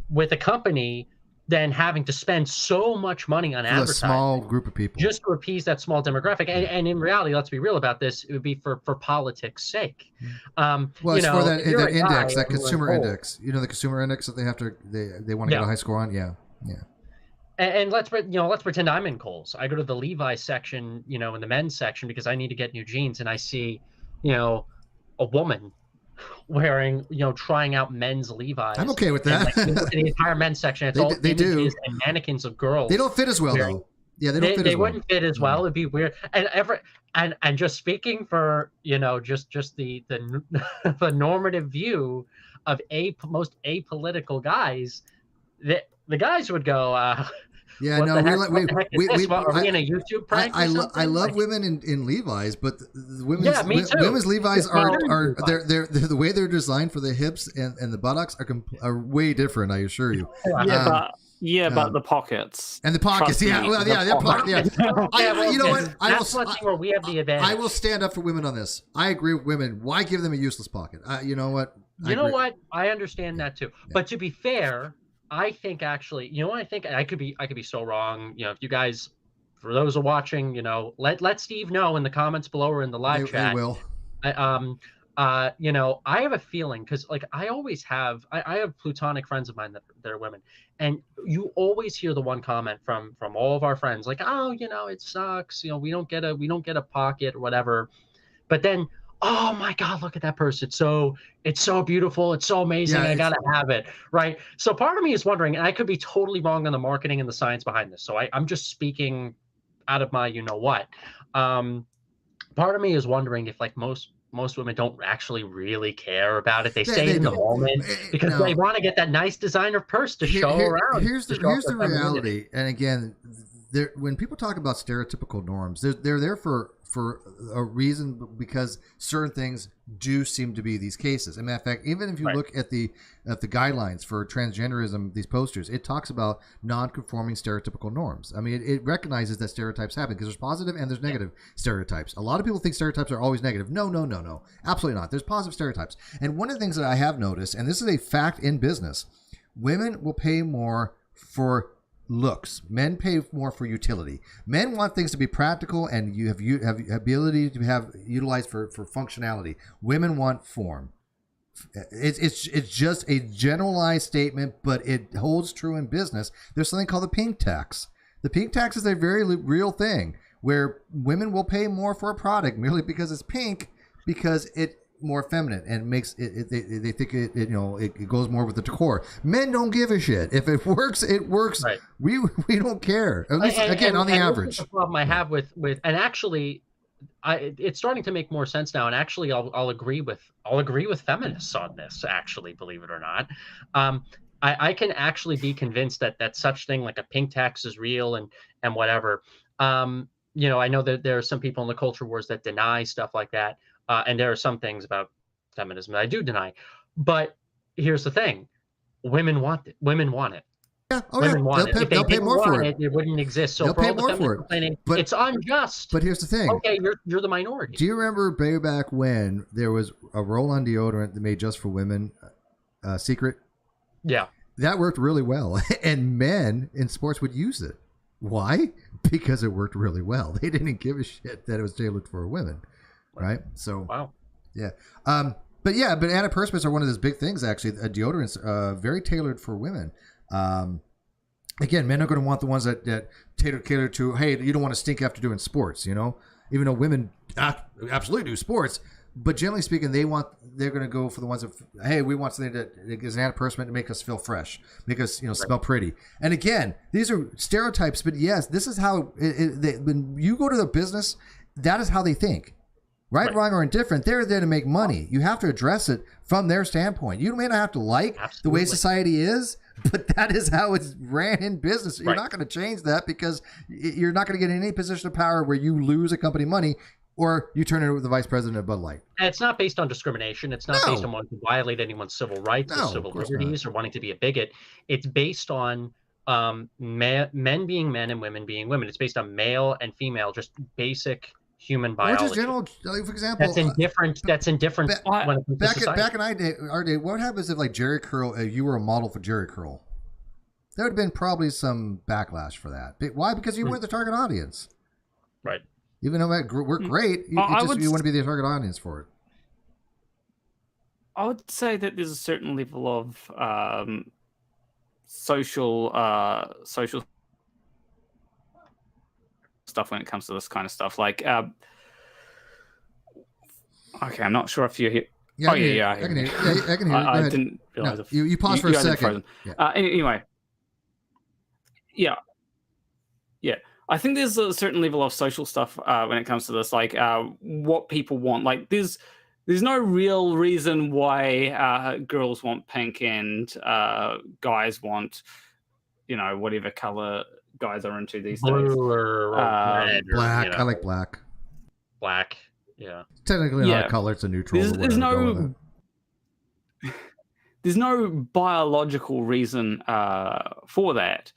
with a company then having to spend so much money on advertising, a
small group of people,
just to appease that small demographic. And in reality, let's be real about this, it would be for politics' sake.
Well, it's for that index, that consumer index. The consumer index that they have to they want to get a high score on. Yeah.
And let's pretend I'm in Kohl's. I go to the Levi's section, in the men's section because I need to get new jeans, and I see, a woman wearing, trying out men's Levi's.
I'm okay with that.
And, like, the entire men's section, it's all images and mannequins of girls.
They don't fit as well, though. Yeah, they don't fit as well. They wouldn't
fit as well. It'd be weird. And just speaking for, just the the normative view of most apolitical guys, the guys would go,
Yeah,
what
no,
the
we
heck,
like
what the heck is this? Are we in a YouTube prank or something?
I love
Like,
women in Levi's, but the
Yeah, me too.
women's Levi's are
Levi's.
they're the way they're designed for the hips and the buttocks are way different. I assure you.
But the pockets
and the pockets,
Trust
yeah,
me,
well, yeah, they're pockets. Yeah. You know what?
That's one thing where we have the advantage.
I will stand up for women on this. I agree with women. Why give them a useless pocket? You know what?
You know what? I understand that too. Yeah. But to be fair, I think actually, you know what I think? I could be so wrong. You know, if you guys, for those who are watching, you know, let Steve know in the comments below or in the live chat.
They will.
You know, I have a feeling because like I always have, I have platonic friends of mine that are women, and you always hear the one comment from all of our friends like, oh, you know, it sucks, you know, we don't get a pocket or whatever, but then, oh my God, look at that person, it's so beautiful, it's so amazing, I gotta have it, right? So part of me is wondering, and I could be totally wrong on the marketing and the science behind this, so I'm just speaking out of my you know what. Part of me is wondering if like most women don't actually really care about it. They say in the moment because they want to get that nice designer purse to show around.
Here's the reality. And again, when people talk about stereotypical norms, they're there for a reason, because certain things do seem to be these cases. As a matter of fact, even if you look at the guidelines for transgenderism, these posters, it talks about non-conforming stereotypical norms. I mean, it recognizes that stereotypes happen because there's positive and there's negative stereotypes. A lot of people think stereotypes are always negative. No, absolutely not. There's positive stereotypes. And one of the things that I have noticed, and this is a fact in business, women will pay more for looks. Men pay more for utility. Men want things to be practical and you have ability to have utilized for functionality. Women want form. It's just a generalized statement, but it holds true in business. There's something called the pink tax. The pink tax is a very real thing where women will pay more for a product merely because it's pink, because it more feminine and makes it they think it goes more with the decor. Men don't give a shit. If it works, it works. Right. We don't care. At least on the average.
The problem I have with and actually it's starting to make more sense now, and actually I'll agree with feminists on this, actually, believe it or not. I can actually be convinced that such thing like a pink tax is real and whatever. You know, I know that there are some people in the culture wars that deny stuff like that. And there are some things about feminism that I do deny. But here's the thing. Women want it. Women want it.
Yeah. Oh, women want it. They'll pay more for it.
It wouldn't exist. So
they'll pay more for it.
Complaining, but it's unjust.
But here's the thing.
Okay, you're the minority.
Do you remember way back when there was a roll-on deodorant that made just for women, Secret?
Yeah.
That worked really well. And men in sports would use it. Why? Because it worked really well. They didn't give a shit that it was tailored for women. Right. So,
wow.
Yeah. But antiperspirants are one of those big things, actually. Deodorants, very tailored for women. Again, men are going to want the ones that cater to, hey, you don't want to stink after doing sports, you know, even though women absolutely do sports. But generally speaking, they're going to go for the ones that, hey, we want something that is an antiperspirant to make us feel fresh, make us, smell pretty. And again, these are stereotypes, but yes, this is how when you go to the business, that is how they think. Right, wrong, or indifferent, they're there to make money. You have to address it from their standpoint. You may not have to like the way society is, but that is how it's ran in business. You're not going to change that because you're not going to get in any position of power where you lose a company money or you turn it over to the vice president of Bud Light.
And it's not based on discrimination. It's not based on wanting to violate anyone's civil rights or civil liberties or wanting to be a bigot. It's based on men being men and women being women. It's based on male and female, just basic human biology.
Which is general, for example,
that's indifferent.
Back in our day, what happens if like Jerry Curl, you were a model for Jerry Curl? There would have been probably some backlash for that. Why? Because you weren't the target audience.
Right.
Even though we're great, you want to be the target audience for it.
I would say that there's a certain level of social stuff when it comes to this kind of stuff. Like, okay, I'm not sure if you're here.
Yeah, I can hear you. I can hear you.
I didn't realize.
No, you paused for a second.
Yeah. Anyway, yeah. I think there's a certain level of social stuff when it comes to this, like what people want. Like, there's no real reason why girls want pink and guys want, whatever color guys are into these
Blue
days.
or red
Black.
Or,
I like black.
Black. Yeah.
Technically not a color; it's a neutral.
There's no biological reason for that.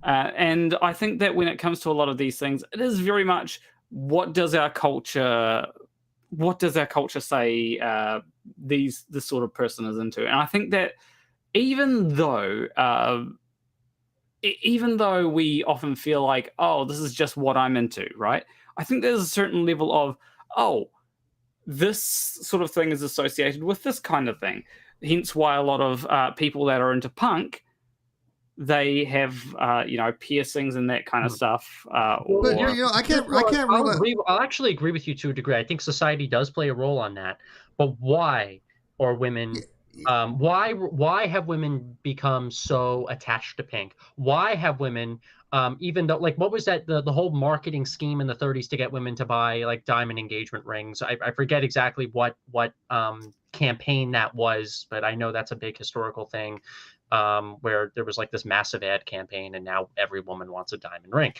And I think that when it comes to a lot of these things, it is very much what does our culture say this sort of person is into. And I think that even though we often feel like, oh, this is just what I'm into, right? I think there's a certain level of, oh, this sort of thing is associated with this kind of thing. Hence why a lot of people that are into punk, they have piercings and that kind of stuff.
But I can't
I'll actually agree with you to a degree. I think society does play a role on that. But why are women? Why have women become so attached to pink? Why have women, even though, like, what was that the whole marketing scheme in the 30s to get women to buy like diamond engagement rings? I forget exactly what campaign that was, but I know that's a big historical thing, where there was like this massive ad campaign, and now every woman wants a diamond ring.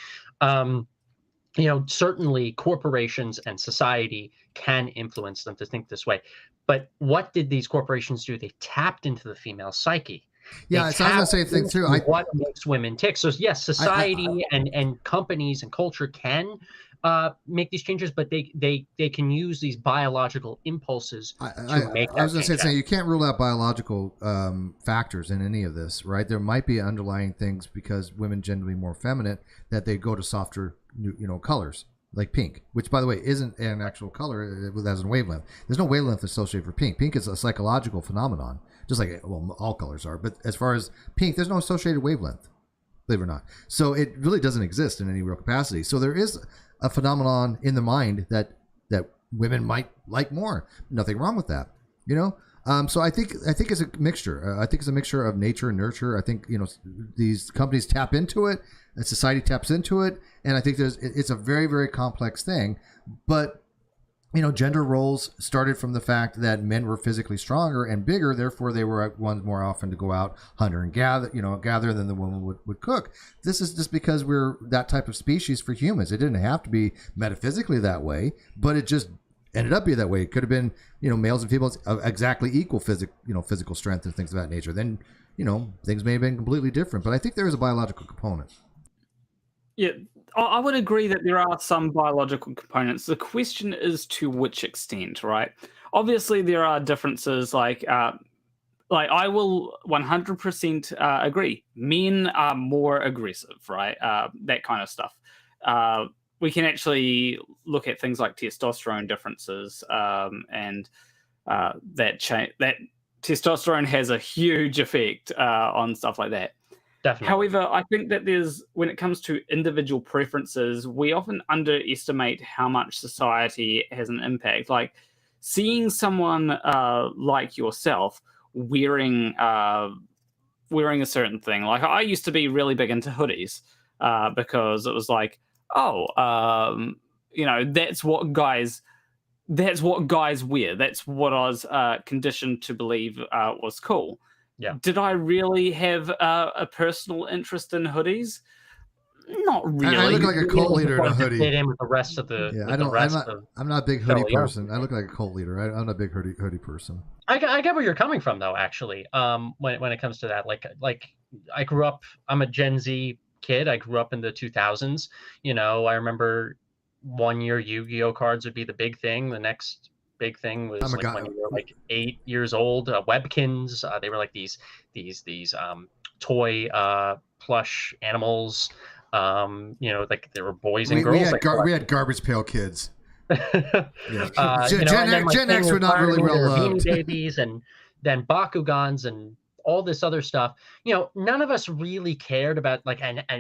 Certainly corporations and society can influence them to think this way. But what did these corporations do? They tapped into the female psyche.
Yeah, so I was going to say thing too.
What makes women tick? So yes, society and companies and culture can make these changes, but they can use these biological impulses to make that.
I was going to say you can't rule out biological factors in any of this, right? There might be underlying things because women generally more feminine that they go to softer, colors. Like pink, which, by the way, isn't an actual color. It has a wavelength. There's no wavelength associated for pink. Pink is a psychological phenomenon, just like, well, all colors are. But as far as pink, there's no associated wavelength, believe it or not. So it really doesn't exist in any real capacity. So there is a phenomenon in the mind that women might like more. Nothing wrong with that, So I think it's a mixture. I think it's a mixture of nature and nurture. I think these companies tap into it, and society taps into it, and I think it's a very, very complex thing. But gender roles started from the fact that men were physically stronger and bigger, therefore they were ones more often to go out hunter and gather than the woman would cook. This is just because we're that type of species for humans. It didn't have to be metaphysically that way, but it just ended up being that way. It could have been, males and females of exactly equal physical strength and things of that nature. Then, things may have been completely different. But I think there is a biological component.
Yeah, I would agree that there are some biological components. The question is to which extent, right? Obviously, there are differences. Like I will 100% agree. Men are more aggressive, right? That kind of stuff. We can actually look at things like testosterone differences, and that testosterone has a huge effect on stuff like that.
Definitely.
However, I think that when it comes to individual preferences, we often underestimate how much society has an impact. Like seeing someone like yourself wearing a certain thing. Like I used to be really big into hoodies because it was like, that's what guys wear. That's what I was conditioned to believe was cool.
Yeah.
Did I really have a personal interest in hoodies? Not really.
I look like a cult leader in a hoodie.
Fit in with the rest of the.
Yeah, I'm not a big hoodie person. I look like a cult leader. I'm not a big hoodie person.
I get where you're coming from, though. Actually, when it comes to that, like I grew up. I'm a Gen Z kid. I grew up in the 2000s. I remember one year Yu-Gi-Oh cards would be the big thing. The next big thing was when you were like 8 years old. Webkins. They were like these toy plush animals. Like there were boys and girls.
We had Garbage Pail Kids.
Yeah.
Gen X were not really well loved.
Babies and then Bakugans and all this other stuff. None of us really cared about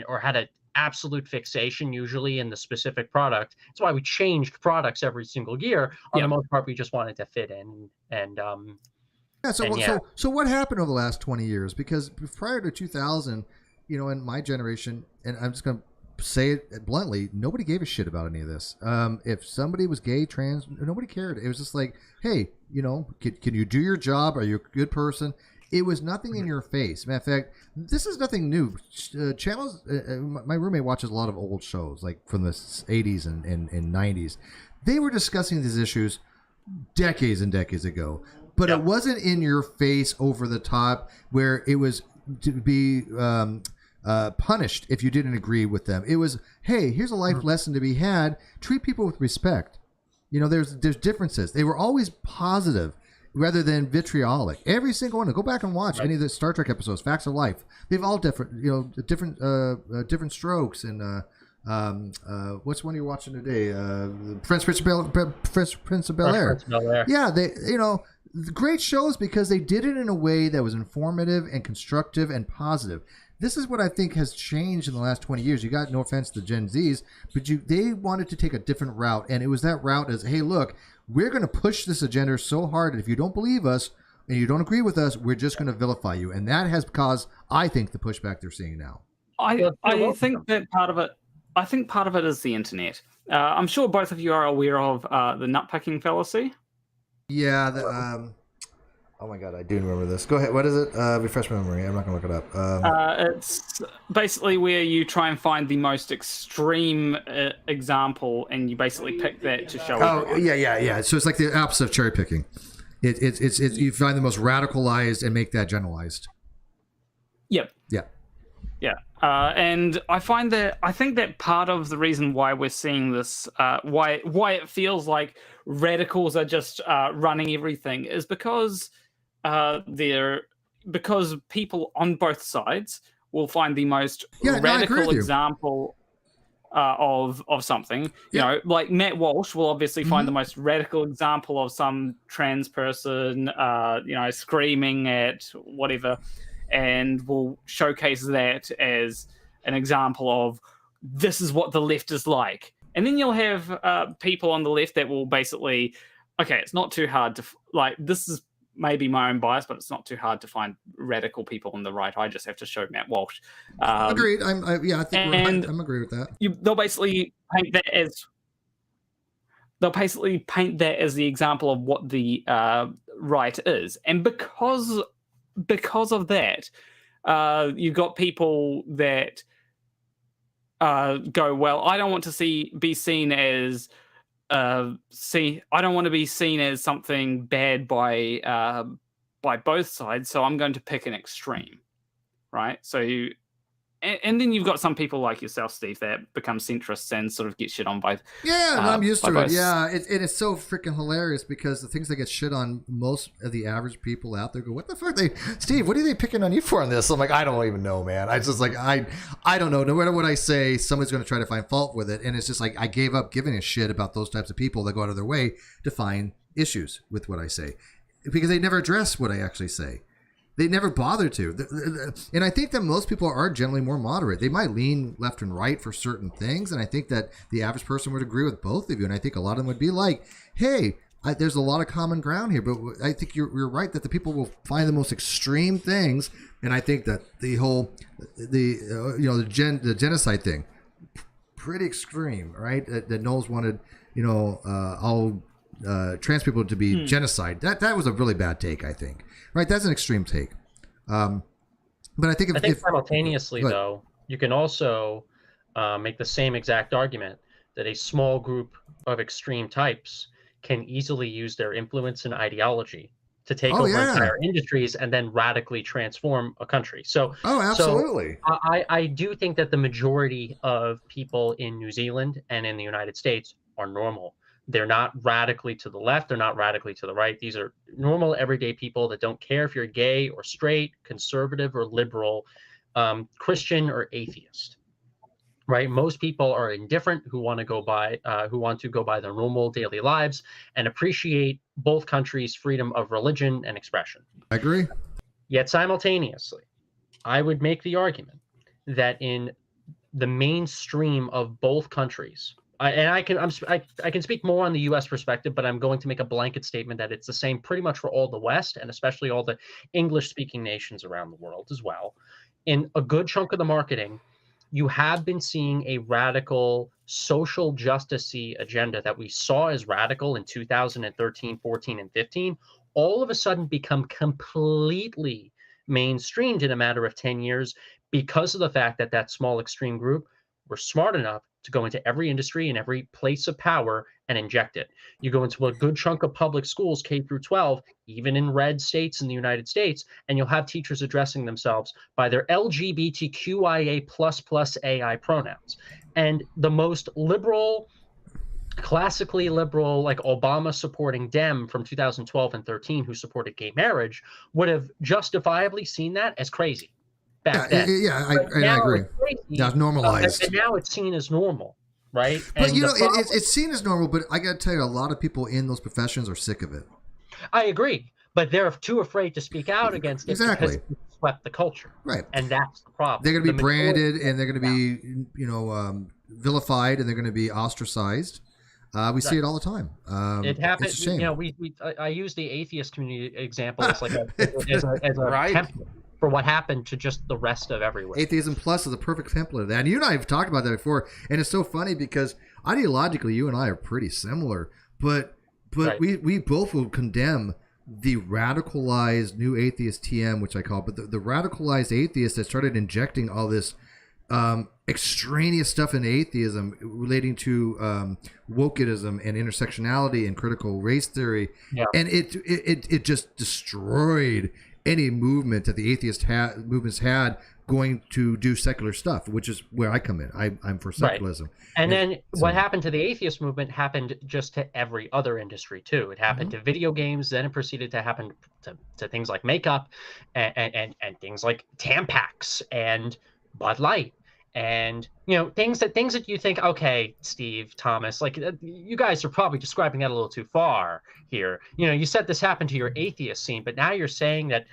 or had an absolute fixation usually in the specific product. That's why we changed products every single year. On the most part, we just wanted to fit in. And
so what happened over the last 20 years? Because prior to 2000, in my generation, and I'm just going to say it bluntly, nobody gave a shit about any of this. If somebody was gay, trans, nobody cared. It was just like, hey, can you do your job? Are you a good person? It was nothing in your face. Matter of fact, this is nothing new. Channels. My roommate watches a lot of old shows, like from the 80s and 90s. They were discussing these issues decades and decades ago, but it wasn't in your face, over the top, where it was to be punished if you didn't agree with them. It was, hey, here's a life lesson to be had. Treat people with respect. You know, there's differences. They were always positive rather than vitriolic. Every single one. Go back and watch any of the Star Trek episodes, Facts of Life. They've all different, different strokes. And what's one you're watching today? Prince of Bel-Air. Yeah, they, great shows because they did it in a way that was informative and constructive and positive. This is what I think has changed in the last 20 years. You got, no offense to Gen Zs, but they wanted to take a different route, and it was that route as, hey, look, we're going to push this agenda so hard that if you don't believe us and you don't agree with us, we're just going to vilify you. And that has caused, I think, the pushback they're seeing now.
I think that part of it is the internet. I'm sure both of you are aware of the nutpicking fallacy.
Yeah, oh my God, I do remember this. Go ahead. What is it? Refresh my memory. I'm not going to look it up.
It's basically where you try and find the most extreme example, and you basically pick that to show.
Oh, everyone. Yeah. So it's like the opposite of cherry picking. It's you find the most radicalized and make that generalized.
Yep.
Yeah.
And I think that part of the reason why we're seeing this, why it feels like radicals are just running everything, is because people on both sides will find the most radical example of something. You know, like Matt Walsh will obviously find the most radical example of some trans person, screaming at whatever, and will showcase that as an example of this is what the left is like. And then you'll have people on the left that will basically, okay, it's not too hard to, this is maybe my own bias, but it's not too hard to find radical people on the right. I just have to show Matt Walsh.
Agreed. I think I'm agree with that.
They'll basically paint that as the example of what the right is. And because of that, you've got people that go, well, I don't want to be seen as I don't want to be seen as something bad by both sides, so I'm going to pick an extreme, right? So and then you've got some people like yourself, Steve, that become centrists and sort of get shit on by
I'm used to it. Yeah, it's so freaking hilarious because the things that get shit on, most of the average people out there go, what the fuck? Steve, what are they picking on you for on this? I'm like, I don't even know, man. I just like, I don't know. No matter what I say, somebody's going to try to find fault with it. And it's just like, I gave up giving a shit about those types of people that go out of their way to find issues with what I say because they never address what I actually say. They never bother to. And I think that most people are generally more moderate. They might lean left and right for certain things. And I think that the average person would agree with both of you. And I think a lot of them would be like, hey, there's a lot of common ground here. But I think you're right that the people will find the most extreme things. And I think that the whole, the genocide thing, pretty extreme, right? That Knowles wanted, all trans people to be genocide. That was a really bad take, I think. Right, that's an extreme take. But I think
simultaneously, though, you can also make the same exact argument that a small group of extreme types can easily use their influence and ideology to take over entire industries and then radically transform a country. So,
absolutely.
So I do think that the majority of people in New Zealand and in the United States are normal. They're not radically to the left. They're not radically to the right. These are normal, everyday people that don't care if you're gay or straight, conservative or liberal, Christian or atheist. Right? Most people are indifferent who want to go by their normal daily lives and appreciate both countries' freedom of religion and expression.
I agree.
Yet simultaneously, I would make the argument that in the mainstream of both countries, I can speak more on the U.S. perspective, but I'm going to make a blanket statement that it's the same pretty much for all the West and especially all the English-speaking nations around the world as well. In a good chunk of the marketing, you have been seeing a radical social justice-y agenda that we saw as radical in 2013, 14, and 15, all of a sudden become completely mainstreamed in a matter of 10 years because of the fact that that small extreme group were smart enough to go into every industry and every place of power and inject it. You go into a good chunk of public schools, K through 12, even in red states in the United States, and you'll have teachers addressing themselves by their LGBTQIA++ AI pronouns. And the most liberal, classically liberal, like Obama supporting Dem from 2012 and 13, who supported gay marriage, would have justifiably seen that as crazy back then.
I agree. That's normalized.
And now it's seen as normal, right?
But
and
you know, it's seen as normal, but I got to tell you, a lot of people in those professions are sick of it.
I agree, but they're too afraid to speak out against it because it swept the culture.
Right.
And that's the problem.
They're going to be branded, and they're going to be, vilified, and they're going to be ostracized. We see it all the time.
It happens.
It's a shame.
You know, I use the atheist community example as like as a template for what happened to just the rest of everywhere.
Atheism Plus is a perfect template of that. And you and I have talked about that before, and it's so funny because ideologically, you and I are pretty similar, but we both will condemn the radicalized new atheist TM, which I call it, but the radicalized atheists that started injecting all this extraneous stuff in atheism relating to wokeism and intersectionality and critical race theory, and it just destroyed any movement that the atheist movements had going to do secular stuff, which is where I come in. I'm for secularism.
Right. And then what happened to the atheist movement happened just to every other industry too. It happened to video games, then it proceeded to happen to things like makeup and things like Tampax and Bud Light. And things that you think, okay, Steve, Thomas, like you guys are probably describing that a little too far here. You said this happened to your atheist scene, but now you're saying that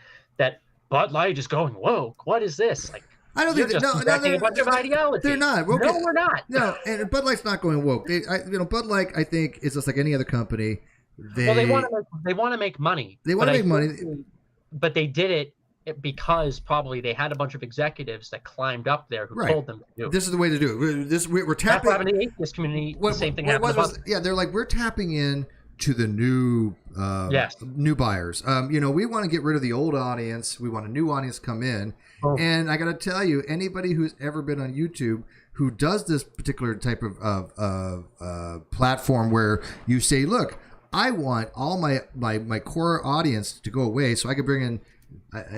Bud Light is going woke. What is this? Like,
I don't think
they're a bunch of ideology.
They're not.
Okay. No, we're not.
No, and Bud Light's not going woke. Bud Light, I think, is just like any other company.
They want to make money.
They want to make money,
but they did it because probably they had a bunch of executives that climbed up there who told them to do it.
This is the way to do it. We're tapping.
That's what happened in the atheist community. The same thing happened.
They're like, we're tapping in to the new new buyers. We want to get rid of the old audience. We want a new audience come in. And I got to tell you, anybody who's ever been on YouTube who does this particular type of platform where you say, look, I want all my core audience to go away so I can bring in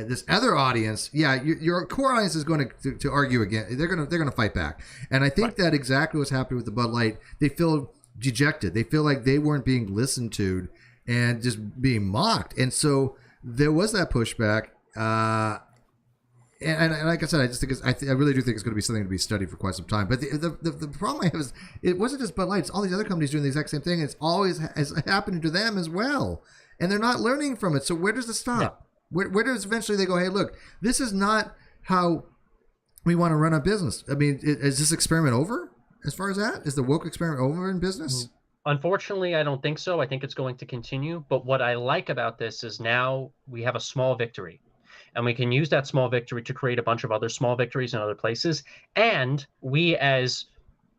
this other audience. Your core audience is going to argue again. They're going to fight back. And I think that exactly what's happening with the Bud Light. They feel dejected. They feel like they weren't being listened to and just being mocked. And so there was that pushback. And like I said, I just think I really do think it's going to be something to be studied for quite some time. But the problem I have is it wasn't just Bud Light. It's all these other companies doing the exact same thing. It's always has happened to them as well. And they're not learning from it. So where does it stop? Yeah. Where does eventually they go, hey, look, this is not how we want to run a business. I mean, is this experiment over as far as that? Is the woke experiment over in business?
Unfortunately, I don't think so. I think it's going to continue. But what I like about this is now we have a small victory. And we can use that small victory to create a bunch of other small victories in other places. And we as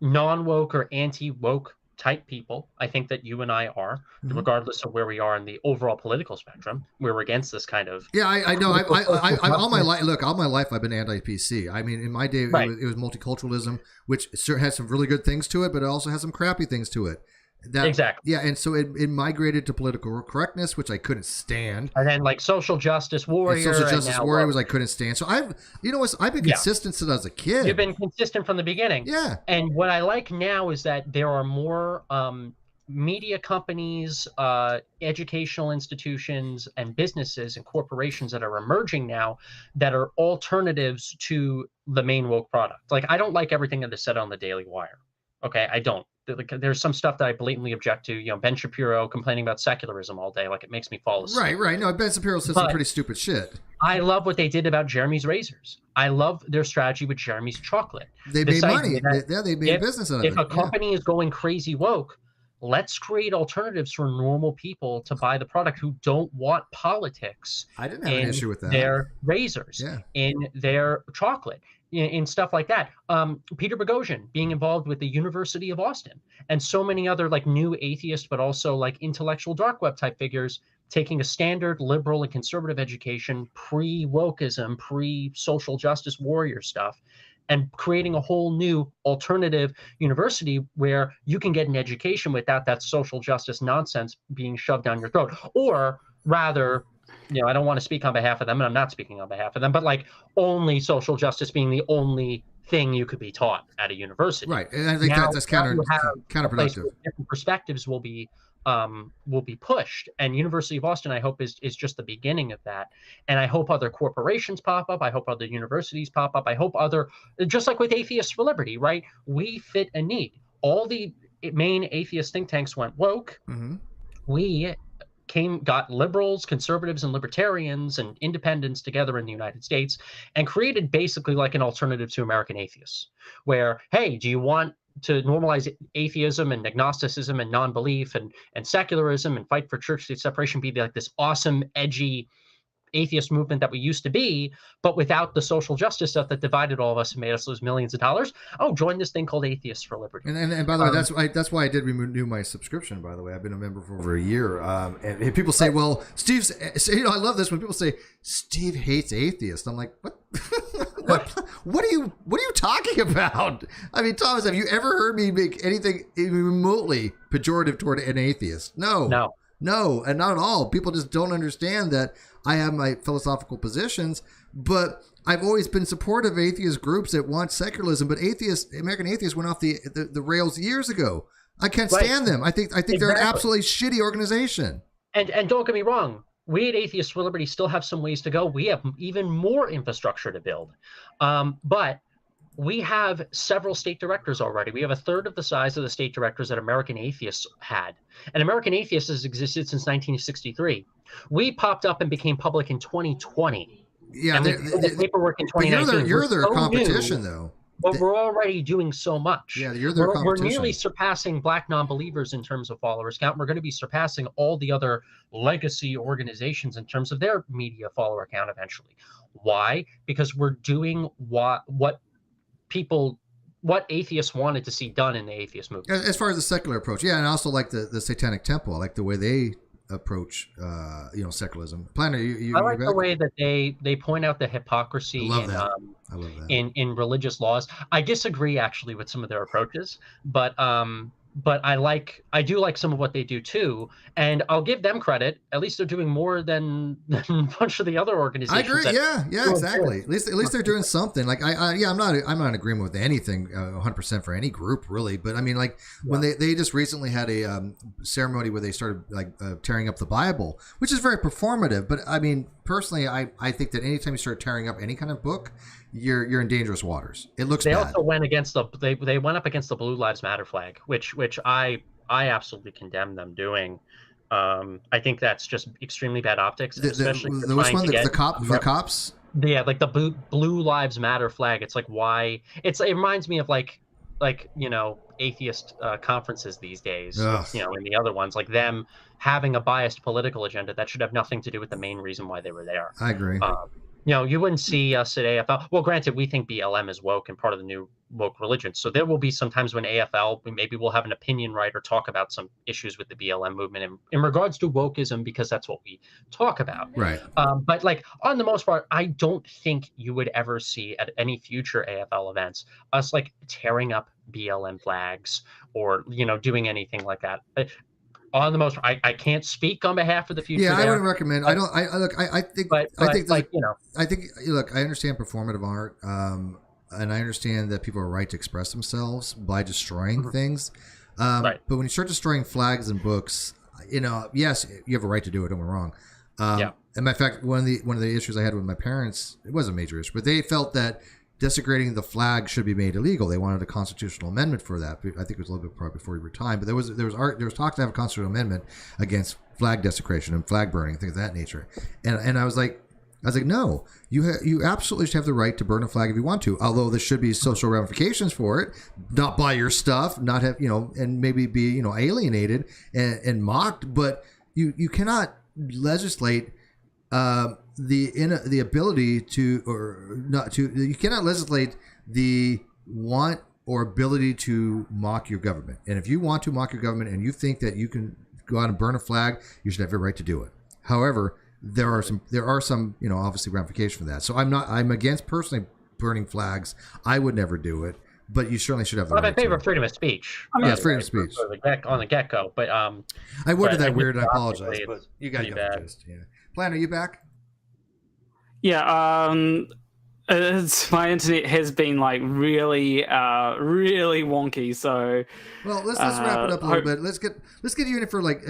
non-woke or anti-woke type people, I think that you and I are, regardless of where we are in the overall political spectrum, we're against this kind of.
Yeah, I know. I all my life I've been anti-PC. I mean, in my day, it was multiculturalism, which has some really good things to it, but it also has some crappy things to it.
Exactly.
Yeah, and so it migrated to political correctness, which I couldn't stand.
And then like social justice warrior.
And social justice warrior was I couldn't stand. So I've been consistent since I was a kid.
You've been consistent from the beginning.
Yeah.
And what I like now is that there are more media companies, educational institutions, and businesses and corporations that are emerging now that are alternatives to the main woke product. Like, I don't like everything that is said on the Daily Wire. Okay, I don't. There's some stuff that I blatantly object to. Ben Shapiro complaining about secularism all day, like it makes me fall asleep.
Right. No, Ben Shapiro says some pretty stupid shit.
I love what they did about Jeremy's razors. I love their strategy with Jeremy's chocolate.
They made money. They made business out of it.
If a company is going crazy woke, let's create alternatives for normal people to buy the product who don't want politics.
I didn't have an issue with that.
Their razors, in their chocolate. In stuff like that. Peter Boghossian being involved with the University of Austin and so many other like new atheist, but also like intellectual dark web type figures taking a standard liberal and conservative education, pre-wokeism, pre-social justice warrior stuff, and creating a whole new alternative university where you can get an education without that social justice nonsense being shoved down your throat. Or rather, I don't want to speak on behalf of them, and I'm not speaking on behalf of them, but like only social justice being the only thing you could be taught at a university.
Right. And I think that's counterproductive.
Different perspectives will be pushed, and University of Austin, I hope, is just the beginning of that. And I hope other corporations pop up. I hope other universities pop up. I hope just like with Atheists for Liberty, right? We fit a need. All the main atheist think tanks went woke. Mm-hmm. We got liberals, conservatives, and libertarians and independents together in the United States and created basically like an alternative to American atheists, where, hey, do you want to normalize atheism and agnosticism and non-belief and secularism and fight for church-state separation, be like this awesome, edgy atheist movement that we used to be, but without the social justice stuff that divided all of us and made us lose millions of dollars? Oh, join this thing called Atheists for Liberty.
And by the way, that's why I did renew my subscription. By the way, I've been a member for over a year. And people say, "Well, Steve's," I love this when people say Steve hates atheists. I'm like, what? What are you talking about? I mean, Thomas, have you ever heard me make anything remotely pejorative toward an atheist? No, and not at all. People just don't understand that I have my philosophical positions, but I've always been supportive of atheist groups that want secularism. But American atheists went off the rails years ago. I can't stand them. I think they're an absolutely shitty organization.
And don't get me wrong. We at Atheists for Liberty still have some ways to go. We have even more infrastructure to build. But we have several state directors already. We have a third of the size of the state directors that American Atheists had. And American Atheists has existed since 1963. We popped up and became public in 2020.
Yeah,
and we did paperwork in 2019.
You're their competition, though.
But we're already doing so much.
Yeah, you're their competition.
We're nearly surpassing Black non-believers in terms of followers count. We're going to be surpassing all the other legacy organizations in terms of their media follower count eventually. Why? Because we're doing what atheists wanted to see done in the atheist movement.
As far as the secular approach, yeah, and I also like the Satanic Temple. I like the way they approach, secularism. Planner,
I like the way that they point out the hypocrisy in religious laws. I disagree actually with some of their approaches, but I do like some of what they do too, and I'll give them credit. At least they're doing more than a bunch of the other organizations.
I agree. Yeah, exactly. At least they're doing something. Like I'm not in agreement with anything 100% for any group really, but I mean, like when they just recently had a ceremony where they started tearing up the Bible, which is very performative. But I mean, personally, I think that anytime you start tearing up any kind of book, you're in dangerous waters. It looks bad.
They also went against they went up against the Blue Lives Matter flag, which I absolutely condemn them doing. I think that's just extremely bad optics, especially
the cops.
Yeah, like the Blue Lives Matter flag. It's like why it reminds me of like atheist conferences these days.
Ugh.
And the other ones, like them having a biased political agenda that should have nothing to do with the main reason why they were there.
I agree.
You wouldn't see us at AFL. Well, granted, we think BLM is woke and part of the new woke religion. So there will be some times when AFL, maybe we'll have an opinion or talk about some issues with the BLM movement in regards to wokeism, because that's what we talk about.
Right.
But like on the most part, I don't think you would ever see at any future AFL events us like tearing up BLM flags or, doing anything like that. On the most, I can't speak on behalf of the future.
Yeah, I wouldn't recommend. I think. Look, I understand performative art, and I understand that people are right to express themselves by destroying things. Right. But when you start destroying flags and books, yes, you have a right to do it. Don't get me wrong. And in fact, one of the issues I had with my parents, it was a major issue, but they felt that desecrating the flag should be made illegal. They wanted a constitutional amendment for that. I think it was a little bit probably before he retired, but there was talk to have a constitutional amendment against flag desecration and flag burning, things of that nature. And I was like, no, you absolutely should have the right to burn a flag if you want to. Although there should be social ramifications for it. Not buy your stuff, not have and maybe be alienated and mocked. But you cannot legislate the ability to or not to. You cannot legislate the want or ability to mock your government. And if you want to mock your government and you think that you can go out and burn a flag, you should have your right to do it. However, there are some obviously ramifications for that. So I'm against personally burning flags. I would never do it, but you certainly should have the right
I'm in favor of freedom of speech.
Yeah, it's freedom of speech
on the get-go, but
I worded that weird, and I apologize, but you got the gist. Yeah, Plan, are you back?
Yeah, my internet has been like really wonky. So,
well, let's wrap it up a little bit. Let's get you in for like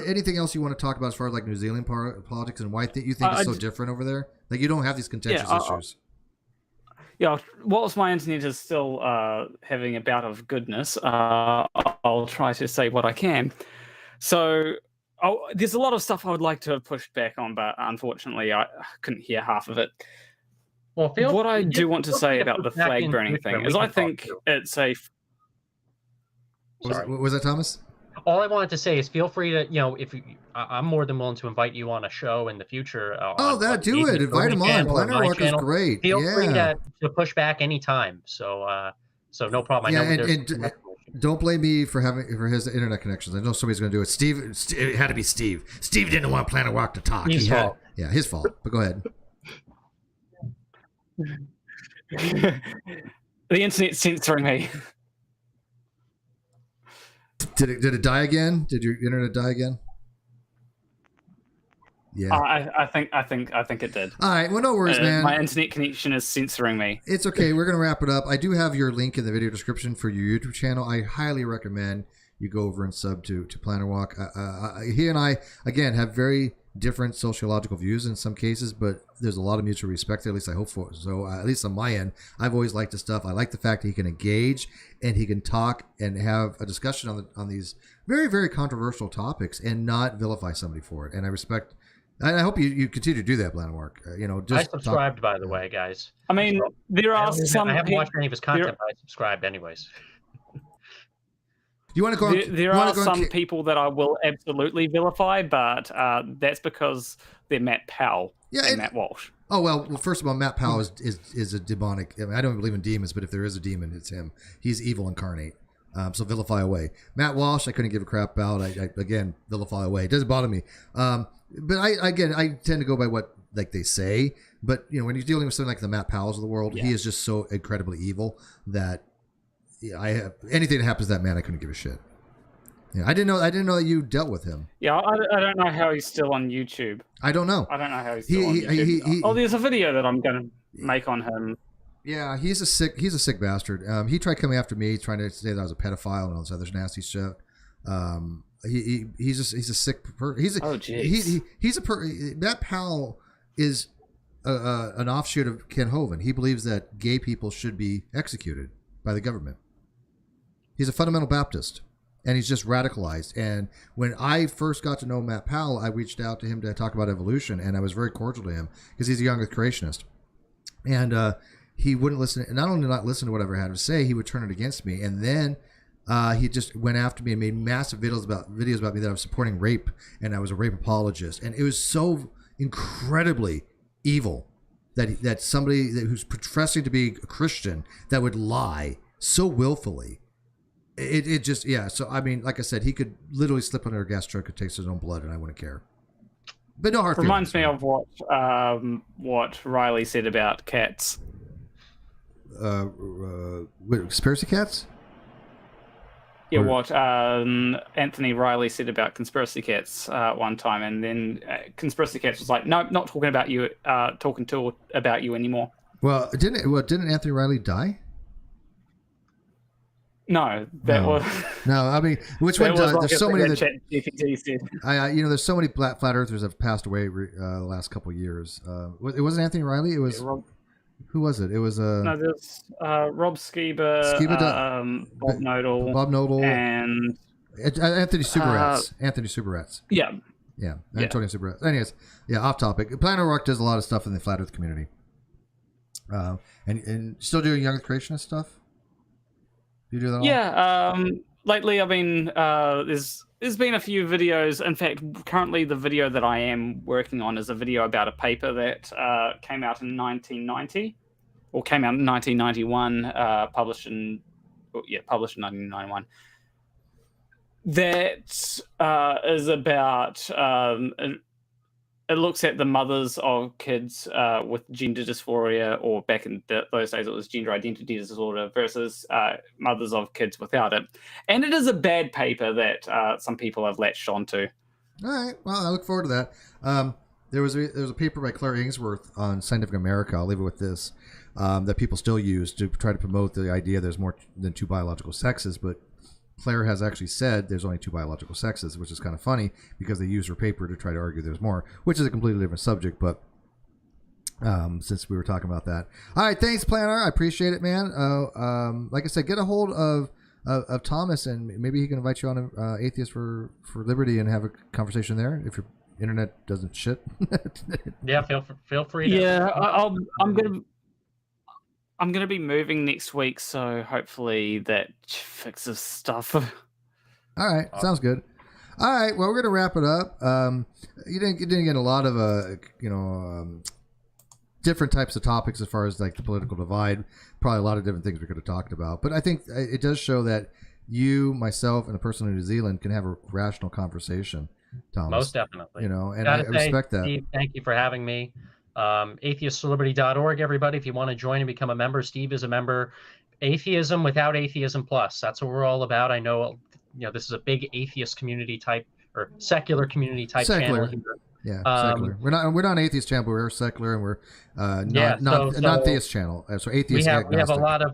anything else you want to talk about as far as like New Zealand politics and why you think it's so different over there. Like you don't have these contentious issues.
Yeah, whilst my internet is still having a bout of goodness, I'll try to say what I can. So. There's a lot of stuff I would like to have pushed back on, but unfortunately, I couldn't hear half of it.
Well,
what I do want to say about the flag burning thing is I think it's a...
Was that Thomas?
All I wanted to say is feel free to, if I'm more than willing to invite you on a show in the future.
Do it. Invite him on. Planarwalk is great.
Feel free to push back anytime. So no problem. I know
don't blame me for his internet connections. I know somebody's going to do it. Steve, it had to be Steve. Steve didn't want Planarwalk to talk.
His fault.
His fault. But go ahead.
The internet's censoring me.
Did it die again? Did your internet die again? Yeah,
I think it did.
All right, well, no worries, man.
My internet connection is censoring me.
It's okay. We're gonna wrap it up. I do have your link in the video description for your YouTube channel. I highly recommend you go over and sub to Planarwalk. He and I again have very different sociological views in some cases, but there's a lot of mutual respect there. At least I hope for. So at least on my end, I've always liked his stuff. I like the fact that he can engage and he can talk and have a discussion on these very, very controversial topics and not vilify somebody for it. And I respect. I hope you continue to do that, Planarwalk.
I subscribed, by the way, guys.
I mean, there are some.
I haven't watched any of his content, but I subscribed anyways.
You want to go?
There are some people that I will absolutely vilify, but that's because they're Matt Powell and Matt Walsh.
Oh well, first of all, Matt Powell is a demonic. I mean, I don't believe in demons, but if there is a demon, it's him. He's evil incarnate. So vilify away. Matt Walsh, I couldn't give a crap about. I again vilify away. It doesn't bother me. But I tend to go by what like they say. But when you're dealing with something like the Matt Powells of the world, he is just so incredibly evil that anything that happens to that man, I couldn't give a shit. Yeah, I didn't know that you dealt with him.
Yeah, I don't know how he's still on YouTube.
I don't know.
I don't know how he's still on YouTube. There's a video that I'm going to make on him.
Yeah, he's a sick bastard. He tried coming after me, trying to say that I was a pedophile and all this other nasty shit. He's a sick person. Matt Powell is an offshoot of Ken Hovind. He believes that gay people should be executed by the government. He's a fundamental Baptist, and he's just radicalized. And when I first got to know Matt Powell, I reached out to him to talk about evolution, and I was very cordial to him because he's a young Earth creationist. And he wouldn't listen, and not only not listen to what I ever had to say, he would turn it against me. And then he just went after me and made massive videos about me that I was supporting rape and I was a rape apologist. And it was so incredibly evil that somebody who's professing to be a Christian that would lie so willfully. It just, yeah. So, I mean, like I said, he could literally slip under a gas truck and taste his own blood, and I wouldn't care. But no hard feelings.
Reminds me of what Riley said about cats.
Conspiracy cats?
Yeah, what Anthony Riley said about conspiracy cats one time, and then conspiracy cats was like, "Nope, not talking about you. About you anymore."
Well, didn't Anthony Riley die?
No, that was
no. I mean, which one died? There's so many that
GPT said.
There's so many flat earthers have passed away the last couple of years. It wasn't Anthony Riley. It was who was it? It was
no. There's Rob Skiba, Bob Nodal, and
Anthony Subaretz.
Yeah.
Antonio Subaretz. Anyways, off topic. Planarwalk does a lot of stuff in the flat Earth community, and still doing young Earth creationist stuff. You do that all?
Yeah, lately I've been there's been a few videos. In fact, currently the video that I am working on is a video about a paper that came out in 1990, or came out in 1991, published in 1991. That is about it looks at the mothers of kids with gender dysphoria, or back in those days it was gender identity disorder, versus mothers of kids without it. And it is a bad paper that some people have latched onto.
All right. Well, I look forward to that. There was a paper by Claire Ainsworth on Scientific America. I'll leave it with this, that people still use to try to promote the idea there's more than two biological sexes, but Claire has actually said there's only two biological sexes, which is kind of funny because they use her paper to try to argue there's more, which is a completely different subject. But since we were talking about that, all right, thanks, Planner. I appreciate it, man. Like I said, get a hold of Thomas, and maybe he can invite you on Atheists for Liberty and have a conversation there if your internet doesn't shit.
Yeah, feel free to.
Yeah, I'm gonna be moving next week, so hopefully that fixes stuff.
All right, sounds good. All right, well, we're gonna wrap it up. You didn't get a lot of different types of topics as far as like the political divide. Probably a lot of different things we could have talked about, but I think it does show that you, myself, and a person in New Zealand can have a rational conversation. Thomas,
most definitely.
And I respect that.
Steve, thank you for having me. atheistforliberty.org, everybody. If you want to join and become a member, Steve is a member. Atheism without Atheism Plus. That's what we're all about. I know, this is a big atheist community type or secular community type channel here.
Yeah, secular. We're not an atheist channel, but we're secular, and we're non-theist channel. So atheist.
We have a lot of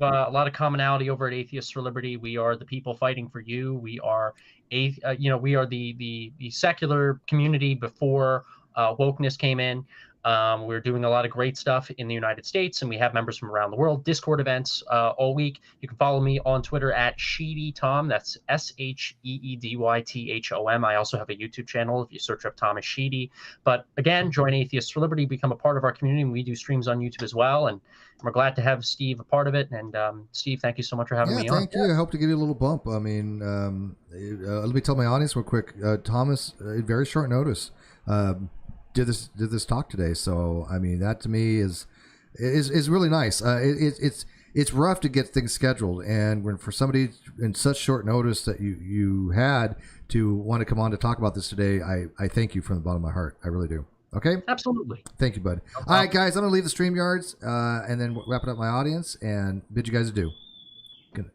commonality over at Atheists for Liberty. We are the people fighting for you. We are we are the secular community before wokeness came in. We're doing a lot of great stuff in the United States, and we have members from around the world. Discord events all week. You can follow me on Twitter at SheedyTom. That's SheedyThom. I also have a YouTube channel if you search up Thomas Sheedy. But again, join Atheists for Liberty, become a part of our community, and we do streams on YouTube as well. And we're glad to have Steve a part of it. And Steve, thank you so much for having me on.
Thank you. I hope to give you a little bump. I mean, let me tell my audience real quick. Thomas, very short notice. Did this talk today, so I mean that to me is really nice. It's rough to get things scheduled, and when for somebody in such short notice that you had to want to come on to talk about this today, I thank you from the bottom of my heart. I really do. Okay,
absolutely.
Thank you, bud. All right, guys, I'm gonna leave the StreamYards and then wrap it up my audience and bid you guys adieu. Good.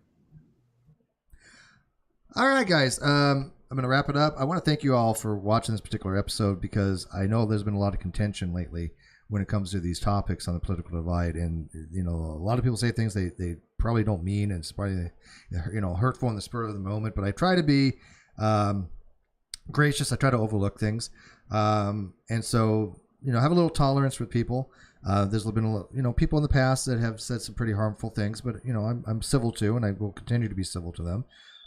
All right, guys. I'm going to wrap it up. I want to thank you all for watching this particular episode because I know there's been a lot of contention lately when it comes to these topics on the political divide. And, a lot of people say things they probably don't mean, and it's probably, hurtful in the spur of the moment. But I try to be gracious. I try to overlook things. And so, have a little tolerance with people. There's been, people in the past that have said some pretty harmful things, but, I'm civil to, and I will continue to be civil to them.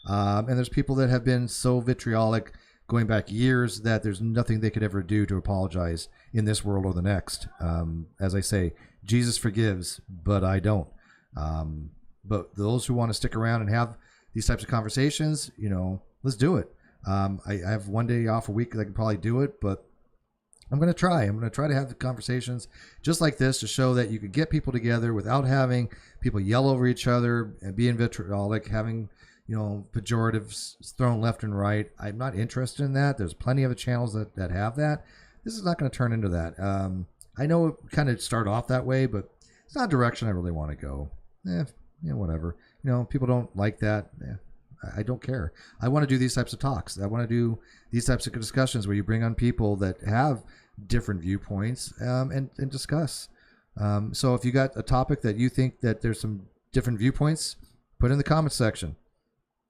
And there's people that have been so vitriolic going back years that there's nothing they could ever do to apologize in this world or the next. As I say, Jesus forgives, but I don't. But those who want to stick around and have these types of conversations, let's do it. I have one day off a week that I can probably do it, but I'm going to try. I'm going to try to have the conversations just like this to show that you can get people together without having people yell over each other and being vitriolic, having pejoratives thrown left and right. I'm not interested in that. There's plenty of channels that have that. This is not going to turn into that. I know it kind of started off that way, but it's not a direction I really want to go. Whatever. People don't like that. I don't care. I want to do these types of talks. I want to do these types of discussions where you bring on people that have different viewpoints and discuss. So if you got a topic that you think that there's some different viewpoints, put it in the comment section.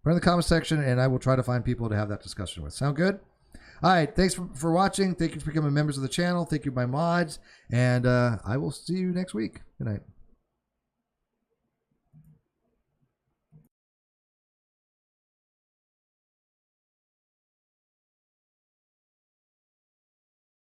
Put it in the comment section, and I will try to find people to have that discussion with. Sound good? All right. Thanks for watching. Thank you for becoming members of the channel. Thank you, my mods. And I will see you next week. Good night.